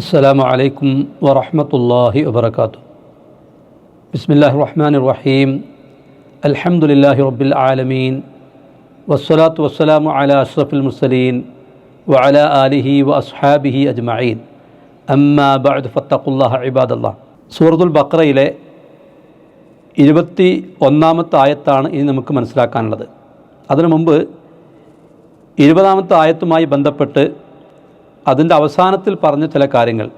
അസ്സലാമു അലൈക്കും വറഹ്മത്തുള്ളാഹി വബറകാതുഹു. ബിസ്മില്ലാഹിർ റഹ്മാനിർ റഹീം. അൽഹംദുലില്ലാഹി റബ്ബിൽ ആലമീൻ. വസ്സലാത്തു വസ്സലാമു അലാ അഷ്റഫിൽ മുർസലീൻ വഅലാ ആലിഹി വഅസ്ഹാബിഹി അജ്മഈൻ. അമ്മാ ബഅദ് ഫത്തഖുല്ലാഹ ഇബാദല്ലാഹ്. സൂറത്തുൽ ബഖറയിലെ 21-ാമത്തെ ആയത്താണ് ഇനി നമുക്ക് മനസ്സിലാക്കാനുള്ളത്. അതിനു മുമ്പ് 20-ാമത്തെ ആയത്തുമായി ബന്ധപ്പെട്ട് അതിൻ്റെ അവസാനത്തിൽ പറഞ്ഞ ചില കാര്യങ്ങൾ.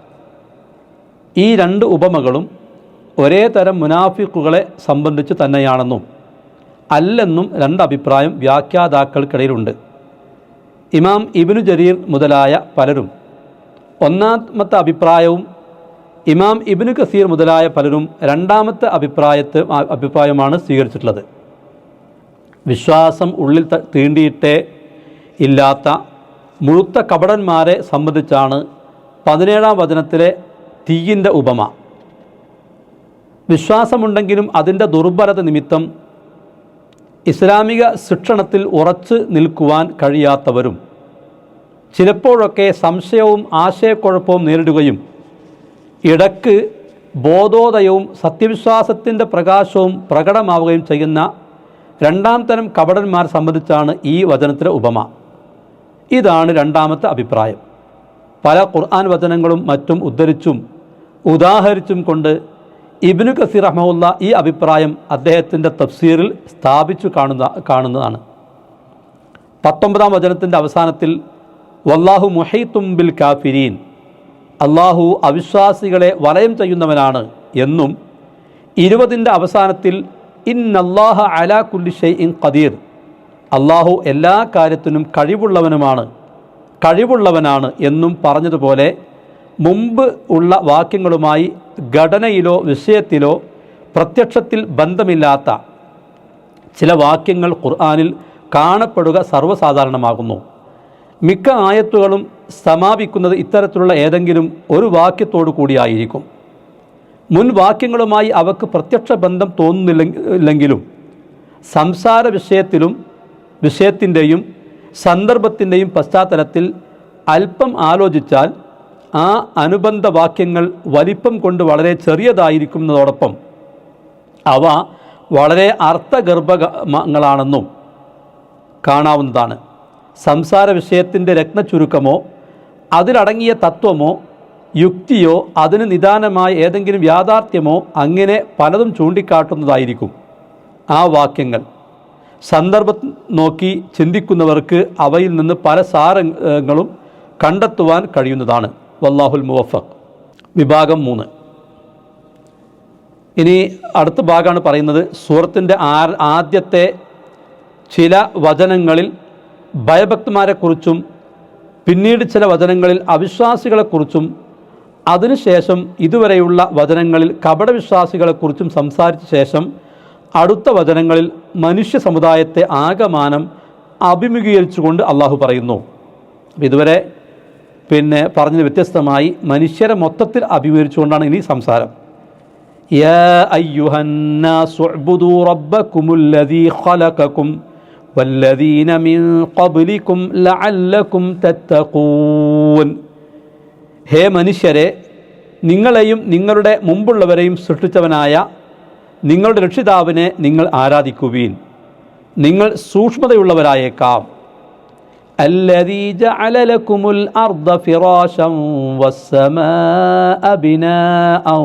ഈ രണ്ട് ഉപമകളും ഒരേ തരം മുനാഫിക്കുകളെ സംബന്ധിച്ച് തന്നെയാണെന്നും അല്ലെന്നും രണ്ടഭിപ്രായം വ്യാഖ്യാതാക്കൾക്കിടയിലുണ്ട്. ഇമാം ഇബ്നു ജരീർ മുതലായ പലരും ഒന്നാമത്തെ അഭിപ്രായവും ഇമാം ഇബ്നു കസീർ മുതലായ പലരും രണ്ടാമത്തെ അഭിപ്രായമാണ് സ്വീകരിച്ചിട്ടുള്ളത്. വിശ്വാസം ഉള്ളിൽ തീണ്ടിയിട്ടേ ഇല്ലാത്ത മുഴുത്ത കപടന്മാരെ സംബന്ധിച്ചാണ് 17-ാം വചനത്തിലെ തീയിൻ്റെ ഉപമ. വിശ്വാസമുണ്ടെങ്കിലും അതിൻ്റെ ദുർബലത നിമിത്തം ഇസ്ലാമിക ശിക്ഷണത്തിൽ ഉറച്ചു നിൽക്കുവാൻ കഴിയാത്തവരും ചിലപ്പോഴൊക്കെ സംശയവും ആശയക്കുഴപ്പവും നേരിടുകയും ഇടയ്ക്ക് ബോധോദയവും സത്യവിശ്വാസത്തിൻ്റെ പ്രകാശവും പ്രകടമാവുകയും ചെയ്യുന്ന രണ്ടാം തരം കപടന്മാരെ സംബന്ധിച്ചാണ് ഈ വചനത്തിലെ ഉപമ. ഇതാണ് രണ്ടാമത്തെ അഭിപ്രായം. പല ഖുർആൻ വചനങ്ങളും മറ്റും ഉദ്ധരിച്ചും ഉദാഹരിച്ചും കൊണ്ട് ഇബ്നു കസീർ റഹ്മഹുല്ലാ ഈ അഭിപ്രായം അദ്ദേഹത്തിൻ്റെ തഫ്സീറിൽ സ്ഥാപിച്ചു കാണുന്നതാണ്. 19-ാം വചനത്തിൻ്റെ അവസാനത്തിൽ വല്ലാഹു മുഹീത്തും ബിൽ കാഫിരീൻ, അള്ളാഹു അവിശ്വാസികളെ വലയം ചെയ്യുന്നവനാണ് എന്നും 20-ന്റെ അവസാനത്തിൽ ഇന്നല്ലാഹ അലാ കുല്ലി ഷൈഇൻ ഖദീർ, അള്ളാഹു എല്ലാ കാര്യത്തിനും കഴിവുള്ളവനാണ് എന്നും പറഞ്ഞതുപോലെ മുമ്പ് ഉള്ള വാക്യങ്ങളുമായി ഘടനയിലോ വിഷയത്തിലോ പ്രത്യക്ഷത്തിൽ ബന്ധമില്ലാത്ത ചില വാക്യങ്ങൾ ഖുർആനിൽ കാണപ്പെടുക സർവ്വസാധാരണമാകുന്നു. മിക്ക ആയത്തുകളും സമാപിക്കുന്നത് ഇത്തരത്തിലുള്ള ഏതെങ്കിലും ഒരു വാക്യത്തോടു കൂടിയായിരിക്കും. മുൻ വാക്യങ്ങളുമായി അവക്ക് പ്രത്യക്ഷ ബന്ധം തോന്നുന്നില്ലെങ്കിലും സംസാര വിഷയത്തിൻ്റെയും സന്ദർഭത്തിൻ്റെയും പശ്ചാത്തലത്തിൽ അല്പം ആലോചിച്ചാൽ ആ അനുബന്ധ വാക്യങ്ങൾ വലിപ്പം കൊണ്ട് വളരെ ചെറിയതായിരിക്കുന്നതോടൊപ്പം അവ വളരെ അർത്ഥഗർഭങ്ങളാണെന്നും കാണാവുന്നതാണ്. സംസാര വിഷയത്തിൻ്റെ രത്നച്ചുരുക്കമോ അതിലടങ്ങിയ തത്വമോ യുക്തിയോ അതിന് നിദാനമായ ഏതെങ്കിലും യാഥാർത്ഥ്യമോ അങ്ങനെ പലതും ചൂണ്ടിക്കാട്ടുന്നതായിരിക്കും ആ വാക്യങ്ങൾ. സന്ദർഭം നോക്കി ചിന്തിക്കുന്നവർക്ക് അവയിൽ നിന്ന് പല സാരങ്ങളും കണ്ടെത്തുവാൻ കഴിയുന്നതാണ്. വല്ലാഹുൽ മുവഫഖ്. വിഭാഗം 3. ഇനി അടുത്ത ഭാഗമാണ് പറയുന്നത്. സൂറത്തിൻ്റെ ആദ്യത്തെ ചില വചനങ്ങളിൽ ഭയഭക്തന്മാരെക്കുറിച്ചും പിന്നീട് ചില വചനങ്ങളിൽ അവിശ്വാസികളെക്കുറിച്ചും അതിനുശേഷം ഇതുവരെയുള്ള വചനങ്ങളിൽ കപടവിശ്വാസികളെക്കുറിച്ചും സംസാരിച്ച ശേഷം അടുത്ത വചനങ്ങളിൽ മനുഷ്യ സമുദായത്തെ ആകമാനം അഭിമുഖീകരിച്ചുകൊണ്ട് അള്ളാഹു പറയുന്നു. ഇതുവരെ പറഞ്ഞത് വ്യത്യസ്തമായി മനുഷ്യരെ മൊത്തത്തിൽ അഭിമുഖീകരിച്ചുകൊണ്ടാണ് ഇനി സംസാരം. യാ അയ്യുഹന്നാസു ഉഅ്ബുദൂ റബ്ബകുമുല്ലദീ ഖലഖകും വല്ലദീന മിൻ ഖബ്ലികും ലഅല്ലകും തത്തഖൂൻ. ഹേ മനുഷ്യരെ, നിങ്ങളെയും നിങ്ങളുടെ മുമ്പുള്ളവരെയും സൃഷ്ടിച്ചവനായ നിങ്ങളുടെ രക്ഷിതാവിനെ നിങ്ങൾ ആരാധിക്കുവീൻ, നിങ്ങൾ സൂക്ഷ്മതയുള്ളവരായേക്കാം. അല്ലദീ ജഅല ലക്കുമുൽ അർദ ഫിറാശൻ വസ്സമാഅ ബിനാഅൻ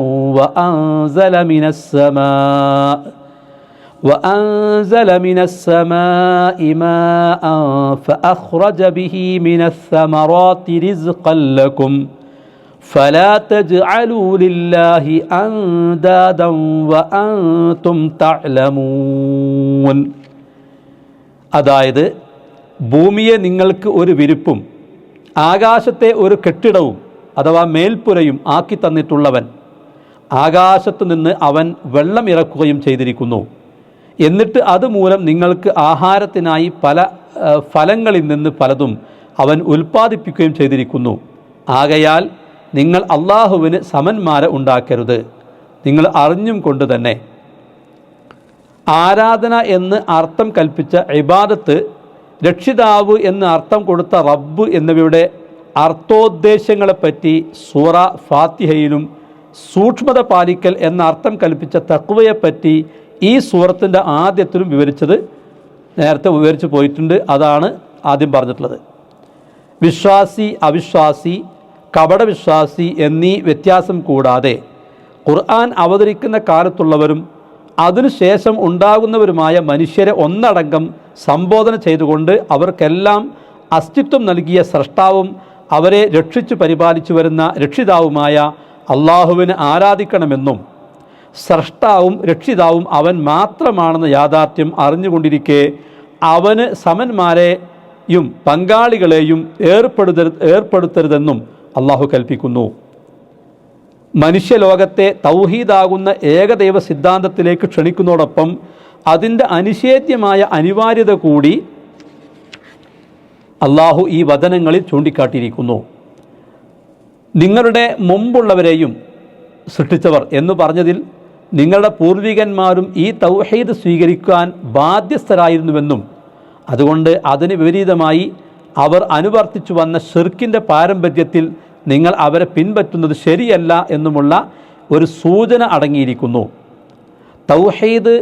وأنزل من السماء ماء فأخرج به من الثمرات رزقا لكم فلا تجعلوا لله أندادا وأنتم تعلمون. അതായത് ഭൂമിയെ നിങ്ങൾക്ക് ഒരു വിരിപ്പും ആകാശത്തെ ഒരു കെട്ടിടവും അഥവാ മേൽപ്പുരയും ആക്കി തന്നിട്ടുള്ളവൻ, ആകാശത്തു നിന്ന് അവൻ വെള്ളം ഇറക്കുകയും ചെയ്തിരിക്കുന്നു. എന്നിട്ട് അതുമൂലം നിങ്ങൾക്ക് ആഹാരത്തിനായി പല ഫലങ്ങളിൽ നിന്ന് പലതും അവൻ ഉൽപ്പാദിപ്പിക്കുകയും ചെയ്തിരിക്കുന്നു. ആകയാൽ നിങ്ങൾ അള്ളാഹുവിന് സമന്മാരെ ഉണ്ടാക്കരുത്, നിങ്ങൾ അറിഞ്ഞും കൊണ്ട് തന്നെ. ആരാധന എന്ന് അർത്ഥം കൽപ്പിച്ച ഇബാദത്ത്, രക്ഷിതാവ് എന്ന് അർത്ഥം കൊടുത്ത റബ്ബ് എന്നിവയുടെ അർത്ഥോദ്ദേശങ്ങളെപ്പറ്റി സൂറ ഫാത്തിഹയിലും സൂക്ഷ്മത പാലിക്കൽ എന്ന അർത്ഥം കൽപ്പിച്ച തഖ്വയെപ്പറ്റി ഈ സൂറത്തിൻ്റെ ആദ്യത്തിലും വിവരിച്ചത് നേരത്തെ വിവരിച്ചു പോയിട്ടുണ്ട്. അതാണ് ആദ്യം പറഞ്ഞിട്ടുള്ളത്. വിശ്വാസി, അവിശ്വാസി, കപടവിശ്വാസി എന്നീ വ്യത്യാസം കൂടാതെ ഖുർആൻ അവതരിക്കുന്ന കാലത്തുള്ളവരും അതിനുശേഷം ഉണ്ടാകുന്നവരുമായ മനുഷ്യരെ ഒന്നടങ്കം സംബോധന ചെയ്തുകൊണ്ട് അവർക്കെല്ലാം അസ്തിത്വം നൽകിയ സ്രഷ്ടാവും അവരെ രക്ഷിച്ചു പരിപാലിച്ചു വരുന്ന രക്ഷിതാവുമായ അള്ളാഹുവിനെ ആരാധിക്കണമെന്നും സ്രഷ്ടാവും രക്ഷിതാവും അവൻ മാത്രമാണെന്ന യാഥാർത്ഥ്യം അറിഞ്ഞുകൊണ്ടിരിക്കെ അവന് സമന്മാരെയും പങ്കാളികളെയും ഏർപ്പെടുത്തരുതെന്നും അള്ളാഹു കൽപ്പിക്കുന്നു. മനുഷ്യലോകത്തെ തൗഹീദാകുന്ന ഏകദൈവ സിദ്ധാന്തത്തിലേക്ക് ക്ഷണിക്കുന്നതോടൊപ്പം അതിൻ്റെ അനിഷേധ്യമായ അനിവാര്യത കൂടി അള്ളാഹു ഈ വചനങ്ങളിൽ ചൂണ്ടിക്കാട്ടിയിരിക്കുന്നു. നിങ്ങളുടെ മുമ്പുള്ളവരെയും സൃഷ്ടിച്ചവർ എന്ന് പറഞ്ഞതിൽ നിങ്ങളുടെ പൂർവികന്മാരും ഈ തൗഹീദ് സ്വീകരിക്കാൻ ബാധ്യസ്ഥരായിരുന്നുവെന്നും അതുകൊണ്ട് അതിന് വിപരീതമായി അവർ അനുവർത്തിച്ചു വന്ന ഷിർക്കിൻ്റെ പാരമ്പര്യത്തിൽ നിങ്ങൾ അവരെ പിൻപറ്റുന്നത് ശരിയല്ല എന്നുമുള്ള ഒരു സൂചന അടങ്ങിയിരിക്കുന്നു. തൗഹീദ്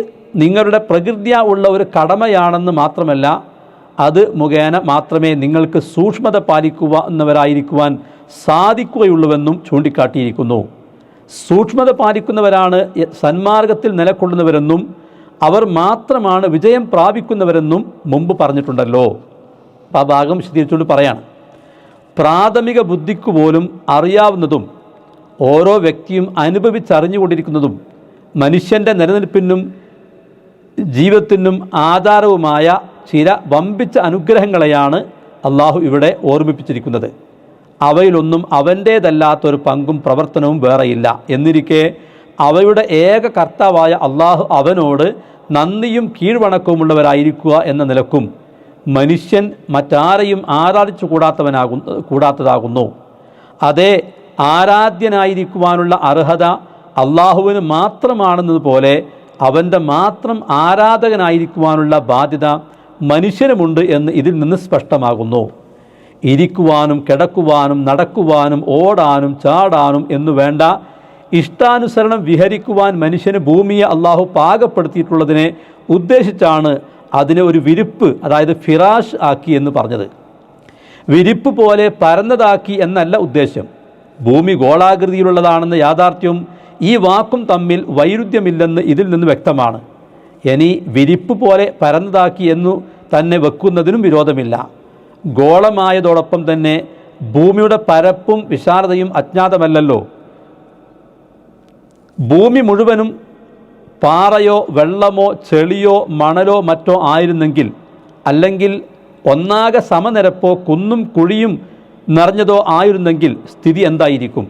നിങ്ങളുടെ പ്രകൃത്യാ ഉള്ള ഒരു കടമയാണെന്ന് മാത്രമല്ല, അത് മുഖേന മാത്രമേ നിങ്ങൾക്ക് സൂക്ഷ്മത പാലിക്കുന്നവരായിരിക്കുവാൻ സാധിക്കുകയുള്ളൂവെന്നും ചൂണ്ടിക്കാട്ടിയിരിക്കുന്നു. സൂക്ഷ്മത പാലിക്കുന്നവരാണ് സന്മാർഗത്തിൽ നിലകൊള്ളുന്നവരെന്നും അവർ മാത്രമാണ് വിജയം പ്രാപിക്കുന്നവരെന്നും മുമ്പ് പറഞ്ഞിട്ടുണ്ടല്ലോ. അപ്പോൾ ആ ഭാഗം വിശദീകരിച്ചുകൊണ്ട് പറയാണ്. പ്രാഥമിക ബുദ്ധിക്ക് പോലും അറിയാവുന്നതും ഓരോ വ്യക്തിയും അനുഭവിച്ചറിഞ്ഞുകൊണ്ടിരിക്കുന്നതും മനുഷ്യൻ്റെ നിലനിൽപ്പിനും ജീവിതത്തിനും ആധാരവുമായ ചില വമ്പിച്ച അനുഗ്രഹങ്ങളെയാണ് അള്ളാഹു ഇവിടെ ഓർമ്മിപ്പിച്ചിരിക്കുന്നത്. അവയിലൊന്നും അവൻ്റേതല്ലാത്തൊരു പങ്കും പ്രവർത്തനവും വേറെയില്ല. എന്നിരിക്കെ അവയുടെ ഏക കർത്താവായ അള്ളാഹു അവനോട് നന്ദിയും കീഴ്വണക്കവുമുള്ളവരായിരിക്കുക എന്ന നിലക്കും മനുഷ്യൻ മറ്റാരെയും ആരാധിച്ചു കൂടാത്തതാകുന്നു. അതേ ആരാധ്യനായിരിക്കുവാനുള്ള അർഹത അള്ളാഹുവിന് മാത്രമാണെന്നതുപോലെ അവൻ്റെ മാത്രം ആരാധകനായിരിക്കുവാനുള്ള ബാധ്യത മനുഷ്യനുമുണ്ട് എന്ന് ഇതിൽ നിന്ന് സ്പഷ്ടമാകുന്നു. ഇരിക്കുവാനും കിടക്കുവാനും നടക്കുവാനും ഓടാനും ചാടാനും എന്നു വേണ്ട ഇഷ്ടാനുസരണം വിഹരിക്കുവാൻ മനുഷ്യന് ഭൂമിയെ അള്ളാഹു പാകപ്പെടുത്തിയിട്ടുള്ളതിനെ ഉദ്ദേശിച്ചാണ് അതിനെ ഒരു വിരിപ്പ്, അതായത് ഫിറാഷ് ആക്കി എന്ന് പറഞ്ഞത്. വിരിപ്പ് പോലെ പരന്നതാക്കി എന്നല്ല ഉദ്ദേശം. ഭൂമി ഗോളാകൃതിയിലുള്ളതാണെന്ന യാഥാർത്ഥ്യവും ഈ വാക്കും തമ്മിൽ വൈരുദ്ധ്യമില്ലെന്ന് ഇതിൽ നിന്ന് വ്യക്തമാണ്. ഇനി വിരിപ്പ് പോലെ പരന്നതാക്കി എന്നു തന്നെ വെക്കുന്നതിനും വിരോധമില്ല. ഗോളമായതോടൊപ്പം തന്നെ ഭൂമിയുടെ പരപ്പും വിശാലതയും അജ്ഞാതമല്ലല്ലോ. ഭൂമി മുഴുവനും പാറയോ വെള്ളമോ ചെളിയോ മണലോ മറ്റോ ആയിരുന്നെങ്കിൽ, അല്ലെങ്കിൽ ഒന്നാകെ സമനിരപ്പോ കുന്നും കുഴിയും നിറഞ്ഞതോ ആയിരുന്നെങ്കിൽ സ്ഥിതി എന്തായിരിക്കും?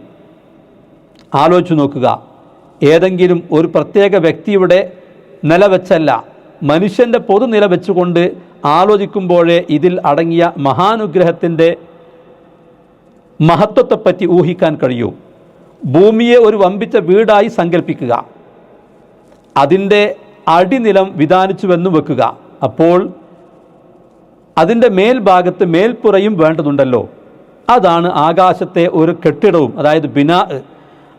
ആലോചിച്ചു നോക്കുക. ഏതെങ്കിലും ഒരു പ്രത്യേക വ്യക്തിയുടെ നില വെച്ചല്ല, മനുഷ്യൻ്റെ പൊതുനില വെച്ചുകൊണ്ട് ആലോചിക്കുമ്പോഴേ ഇതിൽ അടങ്ങിയ മഹാനുഗ്രഹത്തിൻ്റെ മഹത്വത്തെപ്പറ്റി ഊഹിക്കാൻ കഴിയൂ. ഭൂമിയെ ഒരു വമ്പിച്ച വീടായി സങ്കല്പിക്കുക. അതിൻ്റെ അടിനിലം വിധാനിച്ചുവെന്ന് വെക്കുക. അപ്പോൾ അതിൻ്റെ മേൽഭാഗത്ത് മേൽപ്പുറയും വേണ്ടതുണ്ടല്ലോ. അതാണ് ആകാശത്തെ ഒരു കെട്ടിടവും, അതായത് ബിനാ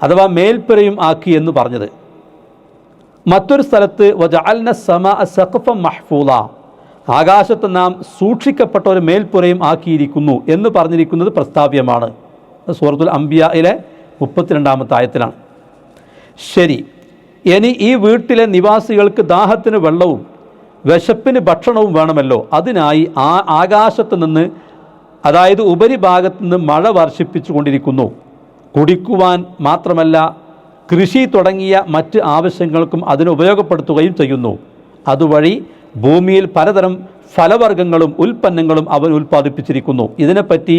അഥവാ മേൽപ്പുരയും ആക്കി എന്ന് പറഞ്ഞത്. മറ്റൊരു സ്ഥലത്ത് വജഅൽന സമാഅ സഖഫൻ മഹ്ഫൂള, ആകാശത്ത് നാം സൂക്ഷിക്കപ്പെട്ട ഒരു മേൽപ്പുരയും ആക്കിയിരിക്കുന്നു എന്ന് പറഞ്ഞിരിക്കുന്നത് പ്രസ്താവ്യമാണ്. സൂറത്തുൽ അംബിയായിലെ 32-ാമത്തെ ആയത്തിലാണ്. ശരി, ഇനി ഈ വീട്ടിലെ നിവാസികൾക്ക് ദാഹത്തിന് വെള്ളവും വിശപ്പിന് ഭക്ഷണവും വേണമല്ലോ. അതിനായി ആ ആകാശത്ത് നിന്ന്, അതായത് ഉപരിഭാഗത്ത് നിന്ന് മഴ വർഷിപ്പിച്ചു കൊണ്ടിരിക്കുന്നു. കുടിക്കുവാൻ മാത്രമല്ല, കൃഷി തുടങ്ങിയ മറ്റ് ആവശ്യങ്ങൾക്കും അതിന് ഉപയോഗപ്പെടുത്തുകയും ചെയ്യുന്നു. അതുവഴി ഭൂമിയിൽ പലതരം ഫലവർഗ്ഗങ്ങളും ഉൽപ്പന്നങ്ങളും അവൻ ഉൽപ്പാദിപ്പിച്ചിരിക്കുന്നു. ഇതിനെപ്പറ്റി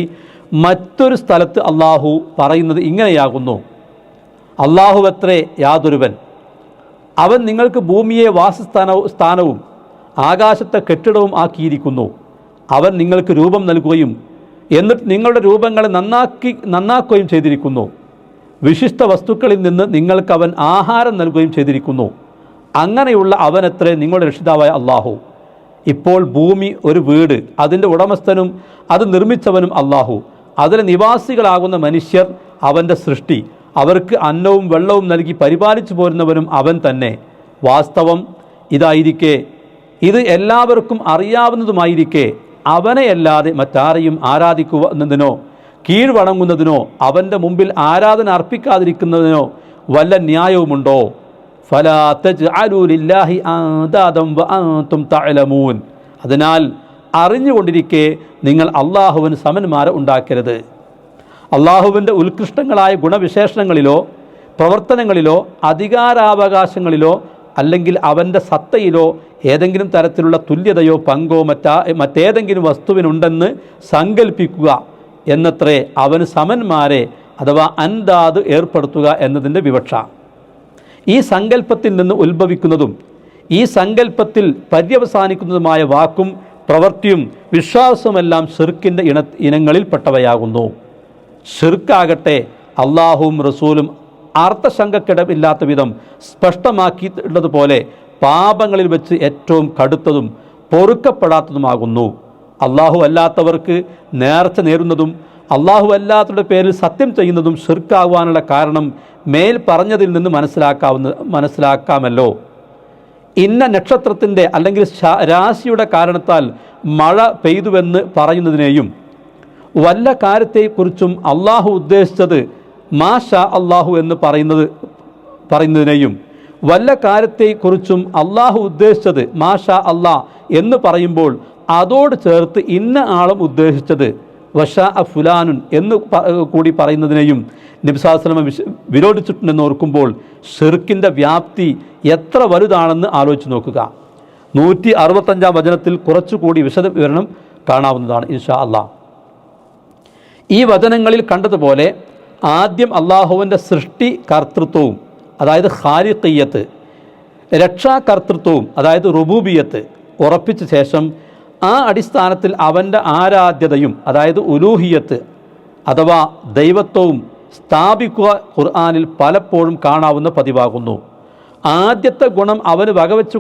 മറ്റൊരു സ്ഥലത്ത് അള്ളാഹു പറയുന്നത് ഇങ്ങനെയാകുന്നു: അള്ളാഹുവത്രേ യാതൊരുവൻ, അവൻ നിങ്ങൾക്ക് ഭൂമിയെ സ്ഥാനവും ആകാശത്തെ കെട്ടിടവും ആക്കിയിരിക്കുന്നു. അവൻ നിങ്ങൾക്ക് രൂപം നൽകുകയും എന്നിട്ട് നിങ്ങളുടെ രൂപങ്ങളെ നന്നാക്കുകയും ചെയ്തിരിക്കുന്നു. വിശിഷ്ട വസ്തുക്കളിൽ നിന്ന് നിങ്ങൾക്ക് അവൻ ആഹാരം നൽകുകയും ചെയ്തിരിക്കുന്നു. അങ്ങനെയുള്ള അവനത്രേ നിങ്ങളുടെ രക്ഷിതാവായ അള്ളാഹു. ഇപ്പോൾ ഭൂമി ഒരു വീട്, അതിൻ്റെ ഉടമസ്ഥനും അത് നിർമ്മിച്ചവനും അള്ളാഹു. അതിലെ നിവാസികളാകുന്ന മനുഷ്യർ അവൻ്റെ സൃഷ്ടി, അവർക്ക് അന്നവും വെള്ളവും നൽകി പരിപാലിച്ചു പോരുന്നവനും അവൻ തന്നെ. വാസ്തവം ഇതായിരിക്കെ, ഇത് എല്ലാവർക്കും അറിയാവുന്നതുമായിരിക്കെ, അവനെയല്ലാതെ മറ്റാരെയും ആരാധിക്കുന്നതിനോ കീഴ്വണങ്ങുന്നതിനോ അവൻ്റെ മുമ്പിൽ ആരാധന അർപ്പിക്കാതിരിക്കുന്നതിനോ വല്ല ന്യായവുമുണ്ടോ? ഫലാ തജ്അലൂ ലില്ലാഹി അൻദാദൻ വഅൻതും തഅലമൂൻ. അതിനാൽ അറിഞ്ഞുകൊണ്ടിരിക്കെ നിങ്ങൾ അള്ളാഹുവിന് സമന്മാരെ ഉണ്ടാക്കരുത്. അള്ളാഹുവിൻ്റെ ഉത്കൃഷ്ടങ്ങളായ ഗുണവിശേഷണങ്ങളിലോ പ്രവർത്തനങ്ങളിലോ അധികാരാവകാശങ്ങളിലോ അല്ലെങ്കിൽ അവൻ്റെ സത്തയിലോ ഏതെങ്കിലും തരത്തിലുള്ള തുല്യതയോ പങ്കോ മറ്റേതെങ്കിലും വസ്തുവിനുണ്ടെന്ന് സങ്കല്പിക്കുക എന്നത്രേ അവന് സമന്മാരെ അഥവാ അൻദാദ് ഏർപ്പെടുത്തുക എന്നതിൻ്റെ വിവക്ഷ. ഈ സങ്കല്പത്തിൽ നിന്ന് ഉത്ഭവിക്കുന്നതും ഈ സങ്കല്പത്തിൽ പര്യവസാനിക്കുന്നതുമായ വാക്കും പ്രവൃത്തിയും വിശ്വാസവുമെല്ലാം ഷിർക്കിൻ്റെ ഇനങ്ങളിൽപ്പെട്ടവയാകുന്നു. ഷിർക്കാകട്ടെ അള്ളാഹുവും റസൂലും അർത്ഥശങ്കക്കിടമില്ലാത്ത വിധം സ്പഷ്ടമാക്കിയിട്ടുള്ളതുപോലെ പാപങ്ങളിൽ വെച്ച് ഏറ്റവും കടുത്തതും പൊറുക്കപ്പെടാത്തതുമാകുന്നു. അള്ളാഹു അല്ലാത്തവർക്ക് നേർച്ച നേരുന്നതും അള്ളാഹു അല്ലാത്തവരുടെ പേരിൽ സത്യം ചെയ്യുന്നതും ഷിർക്കാവാനുള്ള കാരണം മേൽ പറഞ്ഞതിൽ നിന്ന് മനസ്സിലാക്കാമല്ലോ. ഇന്ന നക്ഷത്രത്തിൻ്റെ അല്ലെങ്കിൽ രാശിയുടെ കാരണത്താൽ മഴ പെയ്തുവെന്ന് പറയുന്നതിനെയും വല്ല കാര്യത്തെക്കുറിച്ചും അള്ളാഹു ഉദ്ദേശിച്ചത് മാഷാ അള്ളാഹു എന്ന് പറയുന്നതിനെയും വല്ല കാര്യത്തെക്കുറിച്ചും അള്ളാഹു ഉദ്ദേശിച്ചത് മാഷാ അള്ളാഹ് എന്ന് പറയുമ്പോൾ അതോട് ചേർത്ത് ഇന്ന ആളും ഉദ്ദേശിച്ചത് വഷാ ഫുലാനുൻ എന്ന് കൂടി പറയുന്നതിനെയും നബി സല്ലല്ലാഹു അലൈഹി വസല്ലം വിരോധിച്ചിട്ടുണ്ടെന്ന് ഓർക്കുമ്പോൾ ഷിർക്കിൻ്റെ വ്യാപ്തി എത്ര വലുതാണെന്ന് ആലോചിച്ച് നോക്കുക. 165 വചനത്തിൽ കുറച്ചുകൂടി വിശദവിവരണം കാണാവുന്നതാണ് ഇൻഷാ അള്ളാഹ്. ഈ വചനങ്ങളിൽ കണ്ടതുപോലെ ആദ്യം അള്ളാഹുവിൻ്റെ സൃഷ്ടി കർത്തൃത്വവും അതായത് ഖാലിഖിയ്യത്ത്, രക്ഷാകർത്തൃത്വവും അതായത് റുബൂബിയത്ത് ഉറപ്പിച്ച ശേഷം ആ അടിസ്ഥാനത്തിൽ അവൻ്റെ ആരാധ്യതയും അതായത് ഉലൂഹിയത്ത് അഥവാ ദൈവത്വവും സ്ഥാപിക്കുക ഖുർആനിൽ പലപ്പോഴും കാണാവുന്ന പതിവാകുന്നു. ആദ്യത്തെ ഗുണം അവന് വകവെച്ച്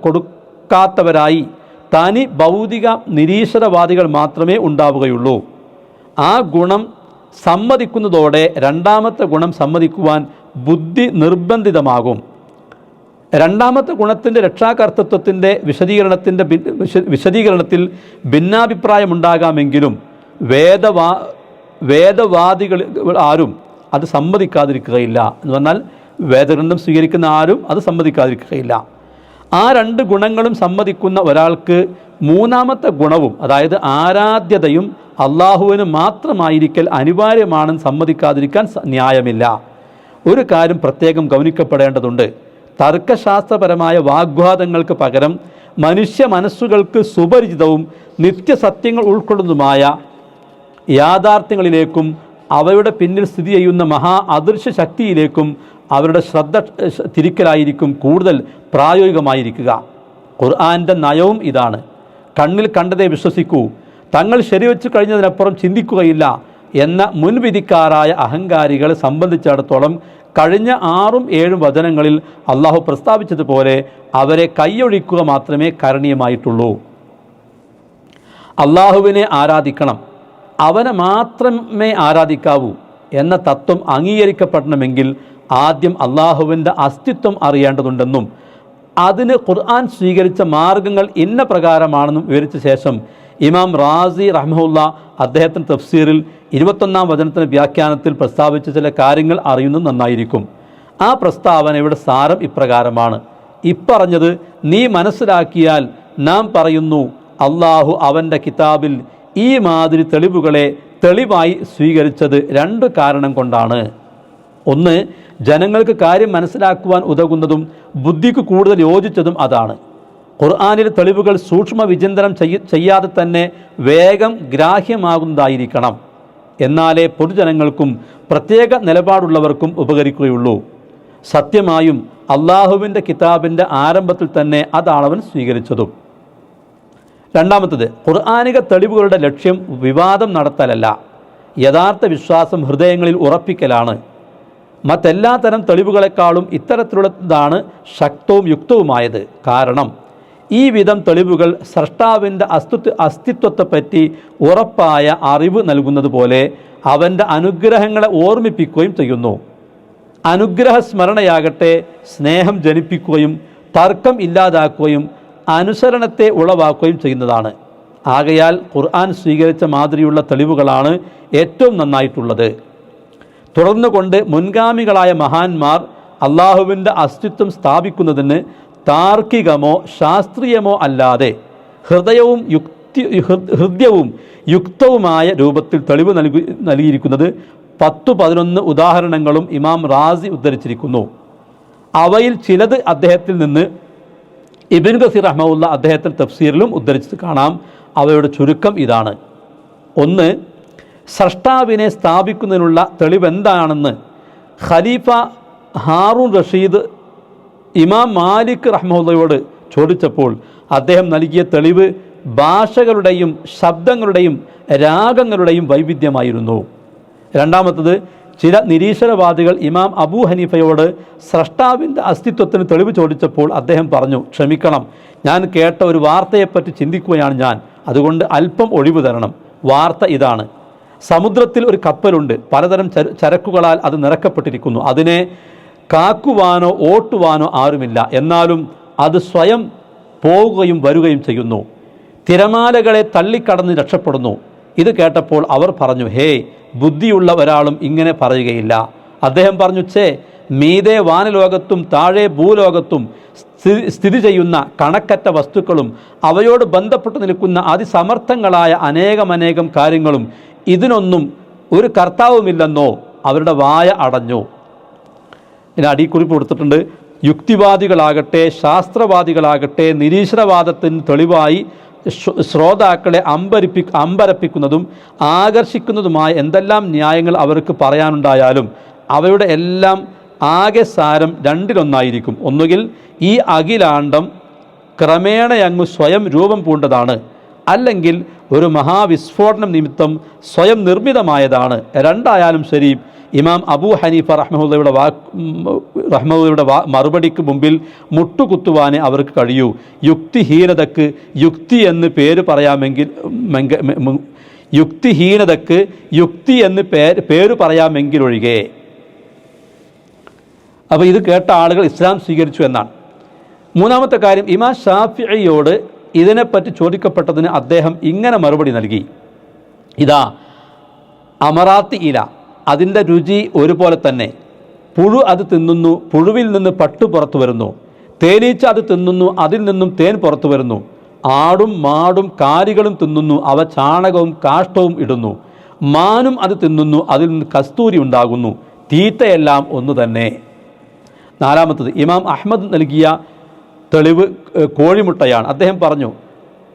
കൊടുക്കാത്തവരായി തനി ഭൗതിക നിരീശ്വരവാദികൾ മാത്രമേ ഉണ്ടാവുകയുള്ളൂ. ആ ഗുണം സമ്മതിക്കുന്നതോടെ രണ്ടാമത്തെ ഗുണം സമ്മതിക്കുവാൻ ബുദ്ധി നിർബന്ധിതമാകും. രണ്ടാമത്തെ ഗുണത്തിൻ്റെ രക്ഷാകർത്തൃത്വത്തിൻ്റെ വിശദീകരണത്തിൽ ഭിന്നാഭിപ്രായമുണ്ടാകാമെങ്കിലും വേദവാദികൾ ആരും അത് സമ്മതിക്കാതിരിക്കുകയില്ല. എന്ന് പറഞ്ഞാൽ വേദഗ്രന്ഥം സ്വീകരിക്കുന്ന ആരും അത് സമ്മതിക്കാതിരിക്കുകയില്ല. ആ രണ്ട് ഗുണങ്ങളും സമ്മതിക്കുന്ന ഒരാൾക്ക് മൂന്നാമത്തെ ഗുണവും അതായത് ആരാധ്യതയും അള്ളാഹുവിന് മാത്രമായിരിക്കൽ അനിവാര്യമാണെന്ന് സമ്മതിക്കാതിരിക്കാൻ ന്യായമില്ല. ഒരു കാര്യം പ്രത്യേകം ഗൗനിക്കപ്പെടേണ്ടതുണ്ട്. തർക്കശാസ്ത്രപരമായ വാഗ്വാദങ്ങൾക്ക് പകരം മനുഷ്യ മനസ്സുകൾക്ക് സുപരിചിതവും നിത്യസത്യങ്ങൾ ഉൾക്കൊള്ളുന്നതുമായ യാഥാർത്ഥ്യങ്ങളിലേക്കും അവയുടെ പിന്നിൽ സ്ഥിതി ചെയ്യുന്ന മഹാ അദൃശ്യ ശക്തിയിലേക്കും അവരുടെ ശ്രദ്ധ തിരിക്കലായിരിക്കും കൂടുതൽ പ്രായോഗികമായിരിക്കുക. ഖുർആൻ്റെ നയവും ഇതാണ്. കണ്ണിൽ കണ്ടതേ വിശ്വസിക്കൂ, തങ്ങൾ ശരിവെച്ചു കഴിഞ്ഞതിനപ്പുറം ചിന്തിക്കുകയില്ല എന്ന മുൻവിധിക്കാരായ അഹങ്കാരികളെ സംബന്ധിച്ചിടത്തോളം കഴിഞ്ഞ 6-7 വചനങ്ങളിൽ അള്ളാഹു പ്രസ്താവിച്ചതുപോലെ അവരെ കൈയൊഴിക്കുക മാത്രമേ കരണീയമായിട്ടുള്ളൂ. അള്ളാഹുവിനെ ആരാധിക്കണം, അവനെ മാത്രമേ ആരാധിക്കാവൂ എന്ന തത്വം അംഗീകരിക്കപ്പെടണമെങ്കിൽ ആദ്യം അള്ളാഹുവിൻ്റെ അസ്തിത്വം അറിയേണ്ടതുണ്ടെന്നും അതിന് ഖുർആൻ സ്വീകരിച്ച മാർഗങ്ങൾ ഇന്ന പ്രകാരമാണെന്നും വിവരിച്ച ശേഷം ഇമാം റാസി റഹ്മഹുല്ലാ അദ്ദേഹത്തിൻ്റെ തഫ്സീറിൽ 21-ാം വചനത്തിൻ്റെ വ്യാഖ്യാനത്തിൽ പ്രസ്താവിച്ച ചില കാര്യങ്ങൾ അറിയുന്നത് നന്നായിരിക്കും. ആ പ്രസ്താവനയുടെ സാരം ഇപ്രകാരമാണ്: ഇപ്പറഞ്ഞത് നീ മനസ്സിലാക്കിയാൽ നാം പറയുന്നു, അള്ളാഹു അവൻ്റെ കിതാബിൽ ഈ മാതിരി തെളിവുകളെ തെളിവായി സ്വീകരിച്ചത് 2 കാരണം കൊണ്ടാണ്. ഒന്ന്, ജനങ്ങൾക്ക് കാര്യം മനസ്സിലാക്കുവാൻ ഉതകുന്നതും ബുദ്ധിക്ക് കൂടുതൽ യോജിച്ചതും അതാണ്. ഖുർആനിലെ തെളിവുകൾ സൂക്ഷ്മ വിചിന്തനം ചെയ്യാതെ തന്നെ വേഗം ഗ്രാഹ്യമാകുന്നതായിരിക്കണം. എന്നാലേ പൊതുജനങ്ങൾക്കും പ്രത്യേക നിലപാടുള്ളവർക്കും ഉപകരിക്കുകയുള്ളൂ. സത്യമായും അള്ളാഹുവിൻ്റെ കിതാബിൻ്റെ ആരംഭത്തിൽ തന്നെ അതാണവൻ സ്വീകരിച്ചതും. രണ്ടാമത്തത്, ഖുർആനിക തെളിവുകളുടെ ലക്ഷ്യം വിവാദം നടത്തലല്ല, യഥാർത്ഥ വിശ്വാസം ഹൃദയങ്ങളിൽ ഉറപ്പിക്കലാണ്. മറ്റെല്ലാ തരം തെളിവുകളെക്കാളും ഇത്തരത്തിലുള്ളതാണ് ശക്തവും യുക്തവുമായത്. കാരണം ഈ വിധം തെളിവുകൾ സ്രഷ്ടാവിൻ്റെ അസ്തിത്വത്തെപ്പറ്റി ഉറപ്പായ അറിവ് നൽകുന്നത് പോലെ അവൻ്റെ അനുഗ്രഹങ്ങളെ ഓർമ്മിപ്പിക്കുകയും ചെയ്യുന്നു. അനുഗ്രഹ സ്മരണയാകട്ടെ സ്നേഹം ജനിപ്പിക്കുകയും തർക്കം ഇല്ലാതാക്കുകയും അനുസരണത്തെ ഉളവാക്കുകയും ചെയ്യുന്നതാണ്. ആകയാൽ ഖുർആൻ സ്വീകരിച്ച മാതിരിയുള്ള തെളിവുകളാണ് ഏറ്റവും നന്നായിട്ടുള്ളത്. തുടർന്നുകൊണ്ട് മുൻഗാമികളായ മഹാന്മാർ അള്ളാഹുവിൻ്റെ അസ്തിത്വം സ്ഥാപിക്കുന്നതിന് താർക്കികമോ ശാസ്ത്രീയമോ അല്ലാതെ ഹൃദ്യവും യുക്തവുമായ രൂപത്തിൽ തെളിവ് നൽകിയിരിക്കുന്നത് 10-11 ഉദാഹരണങ്ങളും ഇമാം റാസി ഉദ്ധരിച്ചിരിക്കുന്നു. അവയിൽ ചിലത് അദ്ദേഹത്തിൽ നിന്ന് ഇബ്നു കസീർ റഹ്മഹുല്ല അദ്ദേഹത്തിൻ്റെ തഫ്സീറിലും ഉദ്ധരിച്ചത് കാണാം. അവയുടെ ചുരുക്കം ഇതാണ്. 1. സ്രഷ്ടാവിനെ സ്ഥാപിക്കുന്നതിനുള്ള തെളിവെന്താണെന്ന് ഖലീഫ ഹാറൂൺ റഷീദ് ഇമാം മാലിക് റഹ്മഹുല്ലയോട് ചോദിച്ചപ്പോൾ അദ്ദേഹം നൽകിയ തെളിവ് ഭാഷകളുടെയും ശബ്ദങ്ങളുടെയും രാഗങ്ങളുടെയും വൈവിധ്യമായിരുന്നു. രണ്ടാമത്തത്, ചില നിരീശ്വരവാദികൾ ഇമാം അബൂ ഹനീഫയോട് സ്രഷ്ടാവിൻ്റെ അസ്തിത്വത്തിന് തെളിവ് ചോദിച്ചപ്പോൾ അദ്ദേഹം പറഞ്ഞു, ക്ഷമിക്കണം, ഞാൻ കേട്ട ഒരു വാർത്തയെപ്പറ്റി ചിന്തിക്കുകയാണ് ഞാൻ, അതുകൊണ്ട് അല്പം ഒഴിവ് തരണം. വാർത്ത ഇതാണ്: സമുദ്രത്തിൽ ഒരു കപ്പലുണ്ട്, പലതരം ചരക്കുകളാൽ അത് നിറക്കപ്പെട്ടിരിക്കുന്നു. അതിനെ കാക്കുവാനോ ഓട്ടുവാനോ ആരുമില്ല, എന്നാലും അത് സ്വയം പോവുകയും വരികയും ചെയ്യുന്നു. തിരമാലകളെ തള്ളിക്കടന്ന് രക്ഷപ്പെടുന്നു. ഇത് കേട്ടപ്പോൾ അവർ പറഞ്ഞു, ഹേ, ബുദ്ധിയുള്ള ഒരാളും ഇങ്ങനെ പറയുകയില്ല. അദ്ദേഹം പറഞ്ഞു, മീതെ വാനലോകത്തും താഴെ ഭൂലോകത്തും സ്ഥിതി ചെയ്യുന്ന കണക്കറ്റ വസ്തുക്കളും അവയോട് ബന്ധപ്പെട്ട് നിൽക്കുന്ന അതിസമർത്ഥങ്ങളായ അനേകം കാര്യങ്ങളും ഇതിനൊന്നും ഒരു കർത്താവുമില്ലെന്നോ അവരുടെ വായ അടഞ്ഞു. ഇതിന് അടിക്കുറിപ്പ് കൊടുത്തിട്ടുണ്ട്. യുക്തിവാദികളാകട്ടെ ശാസ്ത്രവാദികളാകട്ടെ നിരീശ്വരവാദത്തിന് തെളിവായി ശ്രോതാക്കളെ അമ്പരപ്പിക്കുന്നതും ആകർഷിക്കുന്നതുമായ എന്തെല്ലാം ന്യായങ്ങൾ അവർക്ക് പറയാനുണ്ടായാലും അവയുടെ എല്ലാം ആകെ സാരം രണ്ടിലൊന്നായിരിക്കും. ഒന്നുകിൽ ഈ അഖിലാണ്ടം ക്രമേണയങ്ങ് സ്വയം രൂപം പൂണ്ടതാണ്, അല്ലെങ്കിൽ ഒരു മഹാവിസ്ഫോടനം നിമിത്തം സ്വയം നിർമ്മിതമായതാണ്. രണ്ടായാലും ശരി, ഇമാം അബൂ ഹനീഫ റഹ്മഹുല്ലയുടെ മറുപടിക്ക് മുമ്പിൽ മുട്ടുകുത്തുവാനേ അവർക്ക് കഴിയൂ. യുക്തിഹീനതയ്ക്ക് യുക്തി എന്ന് പേര് പറയാമെങ്കിലൊഴികെ. അപ്പോൾ ഇത് കേട്ട ആളുകൾ ഇസ്ലാം സ്വീകരിച്ചു എന്നാണ്. മൂന്നാമത്തെ കാര്യം, ഇമാം ഷാഫിഈയോട് ഇതിനെപ്പറ്റി ചോദിക്കപ്പെട്ടതിന് അദ്ദേഹം ഇങ്ങനെ മറുപടി നൽകി: ഇതാ അമറാത്തി ഇല, അതിൻ്റെ രുചി ഒരുപോലെ തന്നെ. പുഴു അത് തിന്നുന്നു, പുഴുവിൽ നിന്ന് പട്ടു പുറത്തു വരുന്നു. തേനീച്ച അത് തിന്നുന്നു, അതിൽ നിന്നും തേൻ പുറത്തു വരുന്നു. ആടും മാടും കാലികളും തിന്നുന്നു, അവ ചാണകവും കാഷ്ടവും ഇടുന്നു. മാനും അത് തിന്നുന്നു, അതിൽ നിന്ന് കസ്തൂരി ഉണ്ടാകുന്നു. തീറ്റയെല്ലാം ഒന്നു തന്നെ. നാലാമത്തത്, ഇമാം അഹ്മദ് നൽകിയ തെളിവ് കോഴിമുട്ടയാണ്. അദ്ദേഹം പറഞ്ഞു,